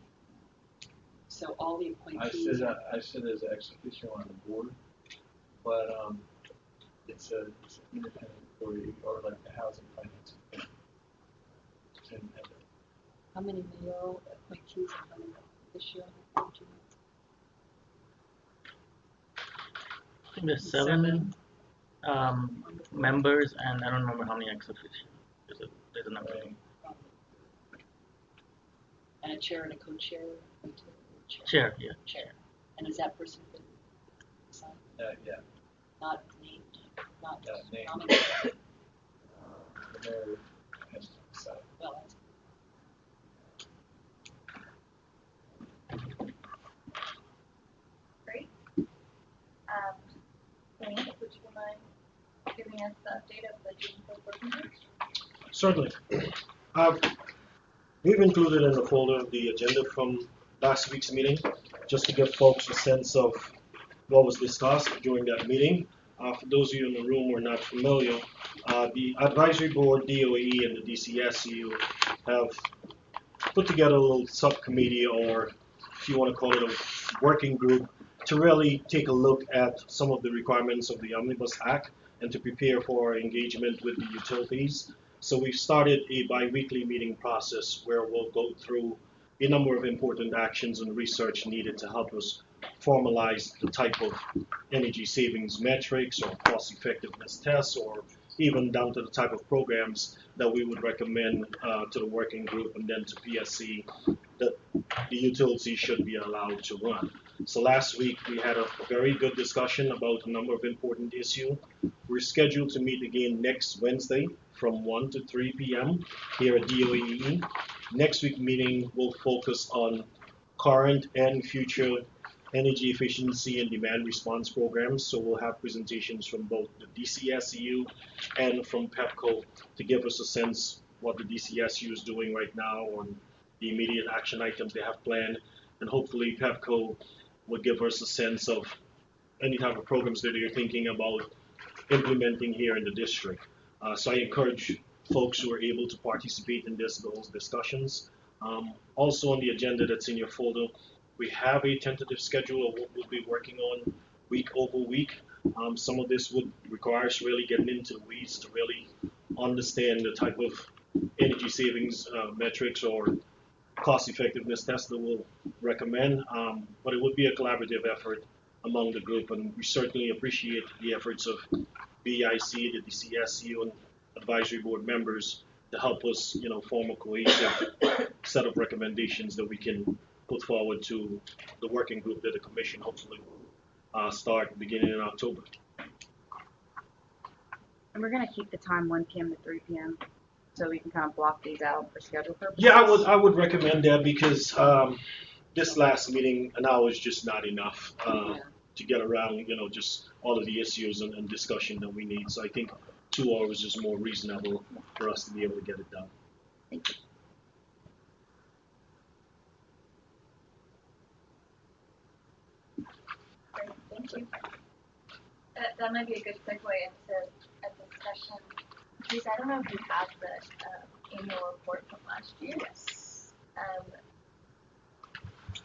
So all the I appointees. sit as an ex officio on the board, but it's an independent authority, or like the housing finance authority. It's independent. How many mayoral appointees and how many official appointees? I think there's seven members, and I don't remember how many ex officio. There's a number. And a chair and a co-chair? Chair, yeah. Chair. And is that person been assigned? Yeah. Not named, not named. nominated? The mayor has to decide. Well, that's. Great. Lance, would you mind giving us the update of the June 4th working group? Certainly. We've included in the folder the agenda from last week's meeting, just to give folks a sense of what was discussed during that meeting. For those of you in the room who are not familiar, the advisory board, DOE, and the DCSU have put together a little subcommittee, or if you want to call it a working group, to really take a look at some of the requirements of the Omnibus Act and to prepare for engagement with the utilities. So we've started a bi-weekly meeting process where we'll go through a number of important actions and research needed to help us formalize the type of energy savings metrics or cost effectiveness tests, or even down to the type of programs that we would recommend to the working group and then to PSC that the utility should be allowed to run. So last week we had a very good discussion about a number of important issues. We're scheduled to meet again next Wednesday from 1 to 3 p.m. here at DOE. Next week meeting will focus on current and future energy efficiency and demand response programs. So we'll have presentations from both the DCSU and from PEPCO to give us a sense what the DCSU is doing right now on the immediate action items they have planned. And hopefully PEPCO will give us a sense of any type of programs that they're thinking about implementing here in the district. So I encourage folks who are able to participate in those discussions. Also on the agenda that's in your folder, we have a tentative schedule of what we'll be working on week over week. Some of this would require us really getting into the weeds to really understand the type of energy savings metrics or cost effectiveness test that we'll recommend, but it would be a collaborative effort among the group, and we certainly appreciate the efforts of BIC, the DCSU, and advisory board members to help us, form a cohesive set of recommendations that we can put forward to the working group that the commission hopefully will start beginning in October. And we're gonna keep the time 1 p.m. to 3 p.m. so we can kind of block these out for schedule purposes. Yeah, I would recommend that because this last meeting, an hour is just not enough to get around, just all of the issues and discussion that we need. So I think 2 hours is more reasonable for us to be able to get it done. Thank you. Great, thank you. That might be a good segue into a discussion. Please, I don't know if you have the annual report from last year. Yes.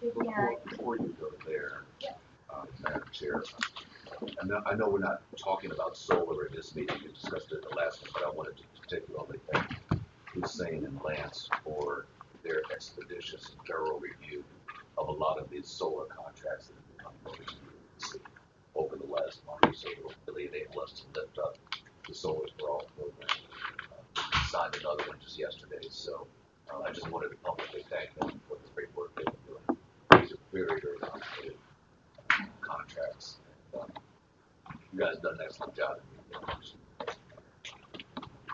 Yeah. Before you go there, Yeah. Madam Chair, I know we're not talking about solar in this meeting. We discussed it the last one, but I wanted to particularly thank Hussein and Lance for their expeditious and thorough review of a lot of these solar contracts that have become really over the last month or so. It will really enable us to lift up the Solar for All program. Signed another one just yesterday, so I just wanted to publicly thank them for the great work they've been doing. These are very, very complicated contracts. You guys have done an excellent job.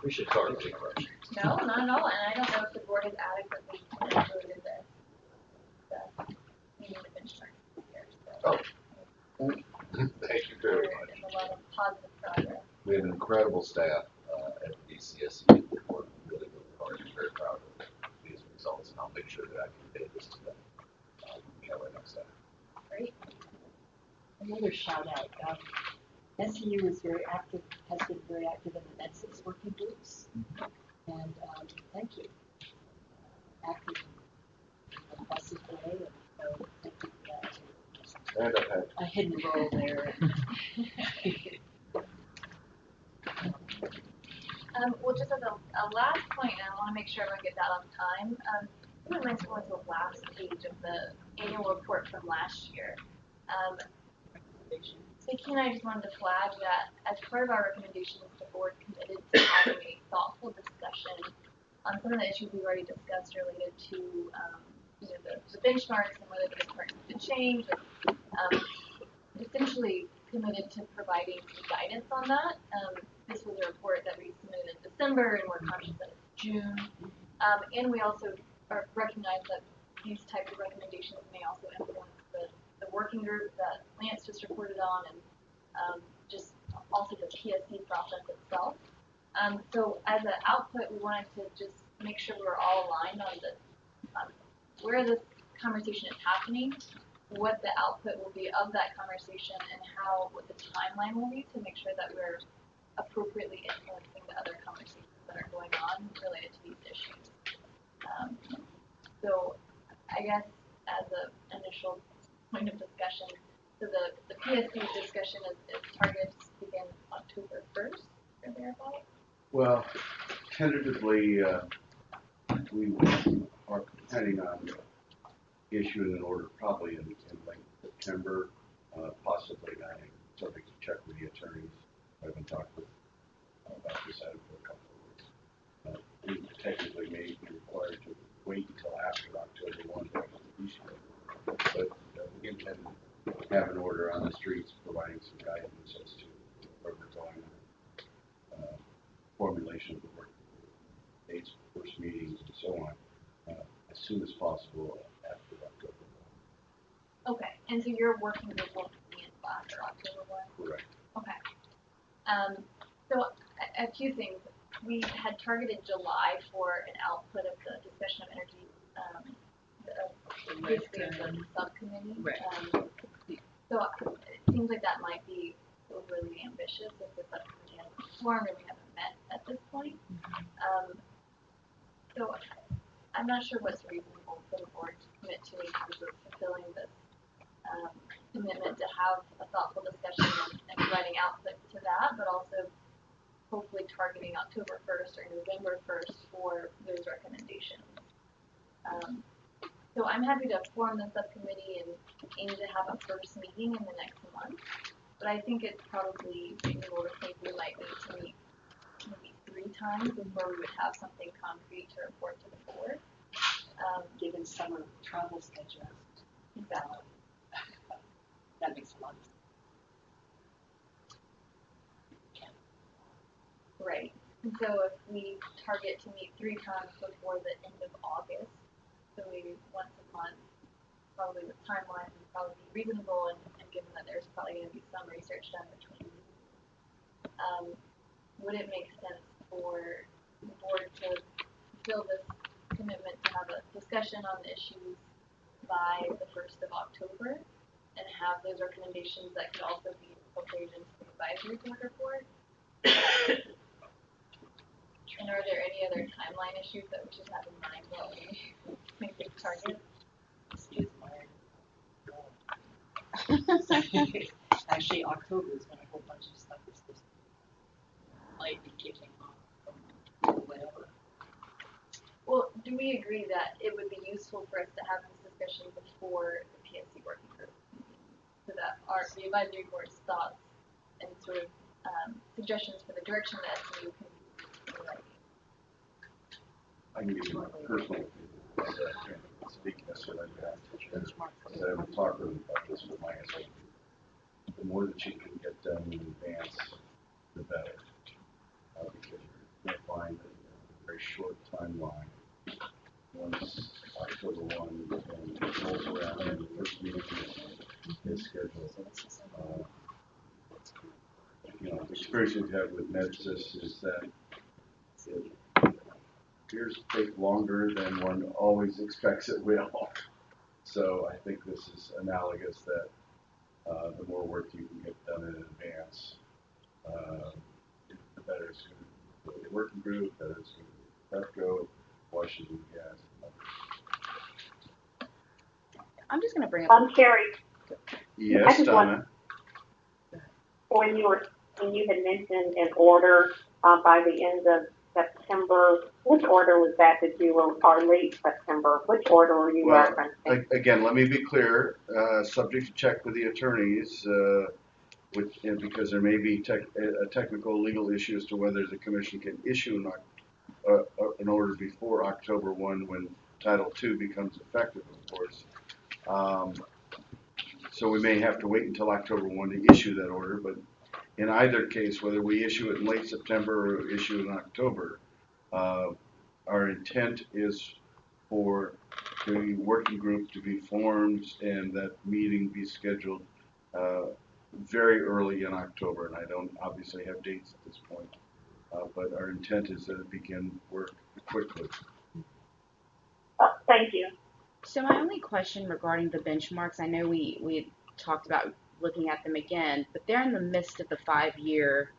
We should start with question. No, not at all. And I don't know if the board has adequately included the benchmark here. So. Oh, thank you very much. There's a lot of positive progress. We have an incredible staff at the DCSE who work really, really hard. I'm very proud of these results, and I'll make sure that I convey this to them. Right next time. Great. Another shout out. SEU is very active, has been very active in the NETSIS working groups, and thank you. Active in buses today, and so thank you for that. And I've had a hidden role there. Well, just as a last point, and I want to make sure everyone gets out on time, if you wouldn't mind going to the last page of the annual report from last year. Vicki and I just wanted to flag that as part of our recommendations, the board committed to having a thoughtful discussion on some of the issues we've already discussed related to the benchmarks and whether the benchmarks have been changed. And, essentially committed to providing some guidance on that. This was a report that we submitted in December, and we're conscious that it's June. And we also recognize that these types of recommendations may also influence the working group that Lance just reported on, and just also the PSC process itself. So as an output, we wanted to just make sure we're all aligned on where this conversation is happening, what the output will be of that conversation, and what the timeline will be to make sure that we're appropriately influencing the other conversations that are going on related to these issues. So I guess as an initial point of discussion, so the PSC discussion is targeted to begin October 1st, or thereabouts? Well, tentatively, we are planning on issuing an order probably in late September, possibly not, subject to check with the attorneys. I've been talking with about this item for a couple of weeks. We technically may be required to wait until after October 1 to issue it. But we intend to have an order on the streets providing some guidance as to where we're going, formulation of the work, dates for first meetings, and so on, as soon as possible after October 1. Okay, and so your working group won't be in after October 1? Correct. Okay. So a few things. We had targeted July for an output of the discussion of energy, basically of the subcommittee. Right. So it seems like that might be overly ambitious if the subcommittee hasn't formed and we haven't met at this point. So I'm not sure what's reasonable for the board to commit to in terms of fulfilling this commitment to have a thoughtful discussion and providing output to that, but also hopefully targeting October 1st or November 1st for those recommendations. So I'm happy to form the subcommittee and aim to have a first meeting in the next month. But I think it's probably reasonable to think we might need to meet maybe 3 times before we would have something concrete to report to the board. Given summer travel schedules. Exactly. That makes a lot of sense. Right. And so if we target to meet 3 times before the end of August, so maybe once a month, probably with timelines would probably be reasonable, and given that there's probably going to be some research done between. Would it make sense for the board to fulfill this commitment to have a discussion on the issues by the 1st of October and have those recommendations that could also be incorporated into the advisory board report? And are there any other timeline issues that we should have in mind while we make this target? Actually, October is when a whole bunch of stuff is supposed to like be kicking off or whatever. Well, do we agree that it would be useful for us to have this discussion before the PSC working group, so that the advisory board's thoughts and sort of suggestions for the direction that SMU can I can give you my personal opinion. I can't speak necessarily on that. Because I haven't talked really about this with my SMU. The more that you can get done in advance, the better. Because you're going to find a very short timeline. Once October 1 rolls around and the first meeting is scheduled. The experience we've had with NEDSIS is that it appears to take longer than one always expects it will. So I think this is analogous that the more work you can get done in advance, the better it's going to be for the working group, better it's going to be for PEPCO, Washington Gas. I'm just going to bring up. Carrie. Yes, Donna. When you had mentioned an order by the end of September, which order was that you were, or late September? Which order were you referencing? Again, let me be clear, subject to check with the attorneys, because there may be a technical legal issue as to whether the commission can issue an order before October 1 when Title II becomes effective, of course. So we may have to wait until October 1 to issue that order, but in either case, whether we issue it in late September or issue it in October, our intent is for the working group to be formed and that meeting be scheduled very early in October. And I don't obviously have dates at this point, but our intent is that it begin work quickly. Thank you. So my only question regarding the benchmarks, I know we had talked about looking at them again, but they're in the midst of the 5-year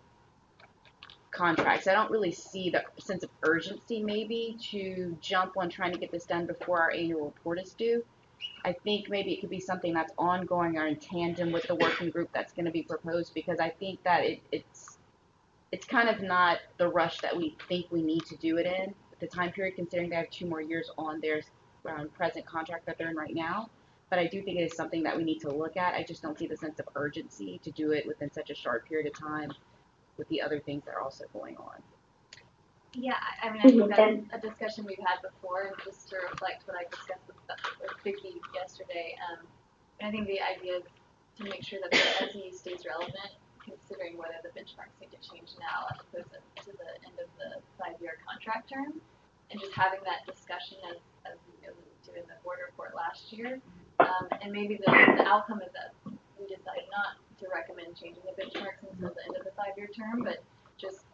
contracts. I don't really see the sense of urgency maybe to jump on trying to get this done before our annual report is due. I think maybe it could be something that's ongoing or in tandem with the working group that's going to be proposed, because I think that it's kind of not the rush that we think we need to do it in at the time period, considering they have 2 more years on their present contract that they're in right now. But I do think it is something that we need to look at. I just don't see the sense of urgency to do it within such a short period of time with the other things that are also going on. Yeah, I mean, I think that's a discussion we've had before, and just to reflect what I discussed with Vicki yesterday, I think the idea is to make sure that the SE stays relevant, considering whether the benchmarks need to change now as opposed to the end of the 5-year contract term, and just having that discussion as we alluded to in the board report last year. And maybe the outcome is that we decide not to recommend changing the benchmarks until the end of the 5-year term, but just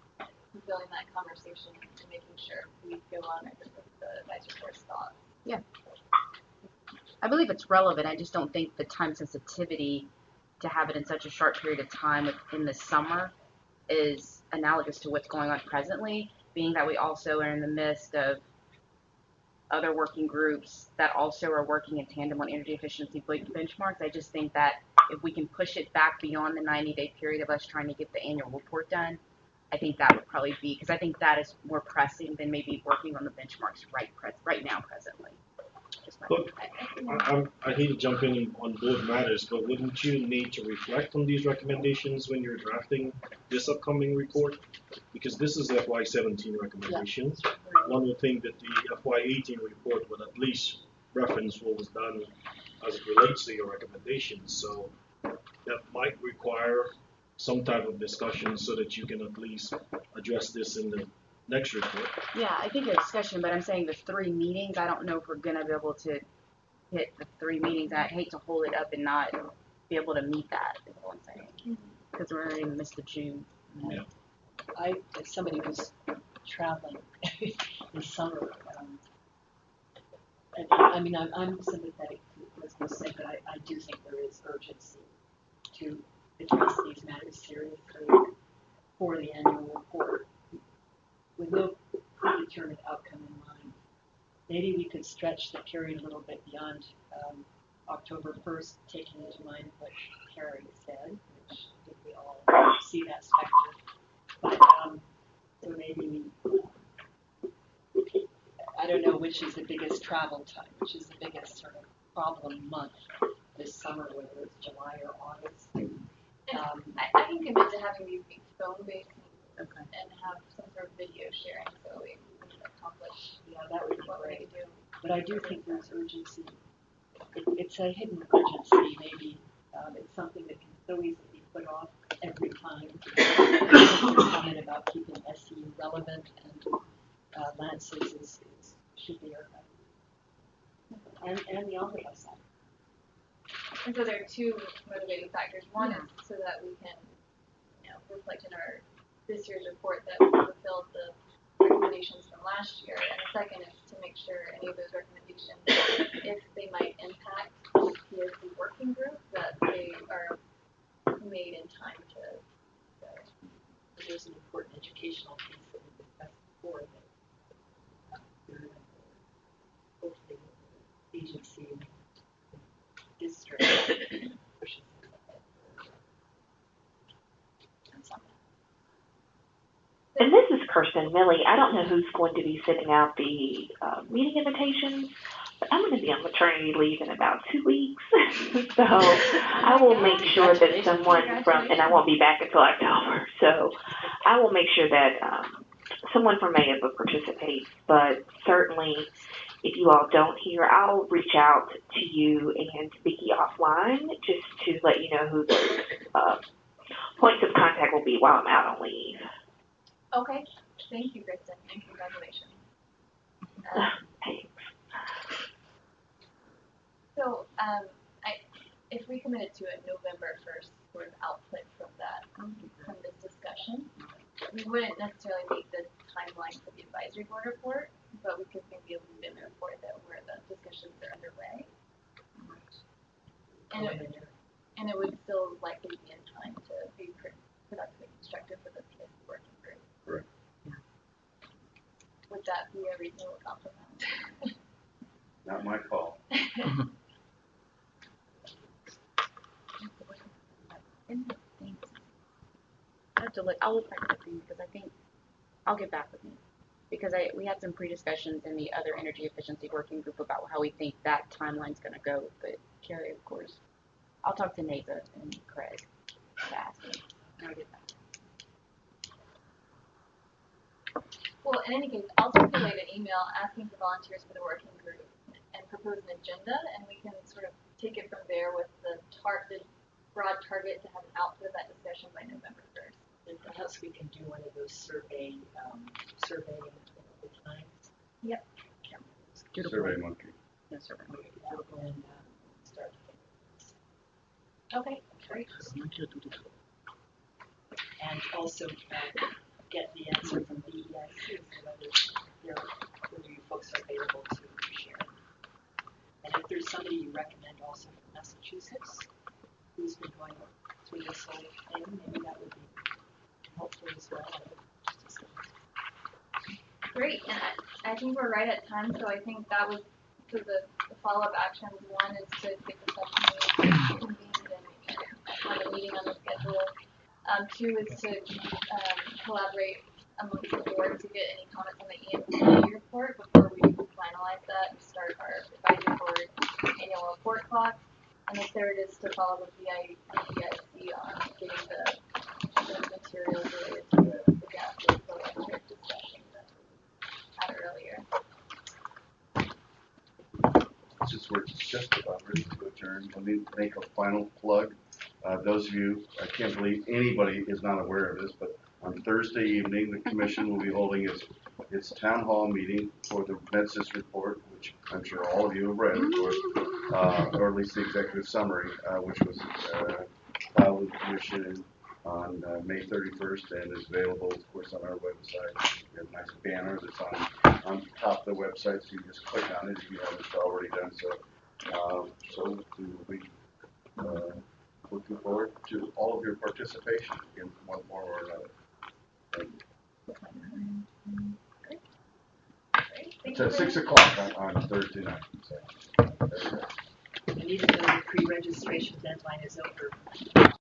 fulfilling that conversation and making sure we go on with the advisory board's thoughts. Yeah. I believe it's relevant. I just don't think the time sensitivity to have it in such a short period of time in the summer is analogous to what's going on presently, being that we also are in the midst of other working groups that also are working in tandem on energy efficiency benchmarks. I just think that if we can push it back beyond the 90-day period of us trying to get the annual report done, I think that would probably be, because I think that is more pressing than maybe working on the benchmarks right now presently. Look, I hate to jump in on both matters, but wouldn't you need to reflect on these recommendations when you're drafting this upcoming report? Because this is FY17 recommendations. One would think that the FY18 report would at least reference what was done as it relates to your recommendations. So that might require some type of discussion so that you can at least address this in the next report. Yeah, I think a discussion, but I'm saying the 3 meetings, I don't know if we're gonna be able to hit the 3 meetings. I hate to hold it up and not be able to meet that, is what I'm saying. Because we're already in the midst of June. Yeah. As somebody who's traveling in summer, I'm sympathetic to what was being said, but I do think there is urgency to address these matters seriously for the annual report with no predetermined outcome in mind. Maybe we could stretch the period a little bit beyond October 1st, taking into mind what Carrie said, which I think we all see that specter. But so maybe I don't know which is the biggest travel time, which is the biggest sort of problem month this summer, whether it's July or August. I can commit to having these be phone-based meetings and have some sort of video sharing so we can accomplish that would be what we great. do. But I do think there's urgency. It's a hidden urgency, maybe. It's something that can so easily be put off every time. The comment about keeping SCU relevant and Lance's should be and the omnibus side. And so there are 2 motivating factors. One is so that we can, reflect in our this year's report that we fulfilled the recommendations from last year. And the second is to make sure any of those recommendations, if they might impact the PSC working group, that they are made in time to. There's an important educational piece that we discussed before that hopefully the agency and district pushes And this is Kirsten Millie. I don't know who's going to be sending out the meeting invitations, but I'm going to be on maternity leave in about 2 weeks. So I will make sure that someone from, and I won't be back until October, so I will make sure that someone from AFA participates. But certainly, if you all don't hear, I'll reach out to you and Vicki offline just to let you know who the points of contact will be while I'm out on leave. Okay. Thank you, Kristen, and congratulations. Thanks. So, if we committed to a November 1st sort of output from that, from this discussion, we wouldn't necessarily meet the timeline for the advisory board report, but we could maybe leave in the report that where the discussions are underway. And it would still likely be in time to be productive and constructive for the PSC working group. Correct. Would that be a reasonable compromise? Not my call. I have to look. I'll look back at the thing because I think I'll get back with me because we had some pre-discussions in the other energy efficiency working group about how we think that timeline's going to go. But Carrie, of course, I'll talk to Nathan and Craig to ask them. And I'll get back. Well, in any case, I'll circulate an email asking for volunteers for the working group and propose an agenda, and we can sort of take it from there with the broad target to have an output of that discussion by November 1st. And perhaps we can do one of those surveying the times. Yep. Survey monkey. Yeah, survey monkey. And start. Okay, great. And also get the answer from DEIC as to whether you folks are available to share. And if there's somebody you recommend also from Massachusetts who's been going through this whole thing, maybe that would be helpful as well. Great, and I think we're right at time, so I think that was so the follow-up actions. One is to get the session convened and have a meeting on the schedule. 2 is to collaborate amongst the board to get any comments on the EMP report before we finalize that and start our advisory board annual report clock. And the third is to follow with the EIC on getting the materials related to the gas electric discussion that we had earlier. Since we're just about ready to adjourn, let me make a final plug. Those of you, I can't believe anybody is not aware of this, but on Thursday evening, the commission will be holding its town hall meeting for the MedSys report, which I'm sure all of you have read, of course, or at least the executive summary, which was filed with the commission on May 31st and is available, of course, on our website. We have a nice banner that's on top of the website, so you just click on it if you haven't already done so. So we will be looking forward to all of your participation in one form or another. It's at 6 o'clock on Thursday night. So, there you go. And even though the pre-registration deadline is over,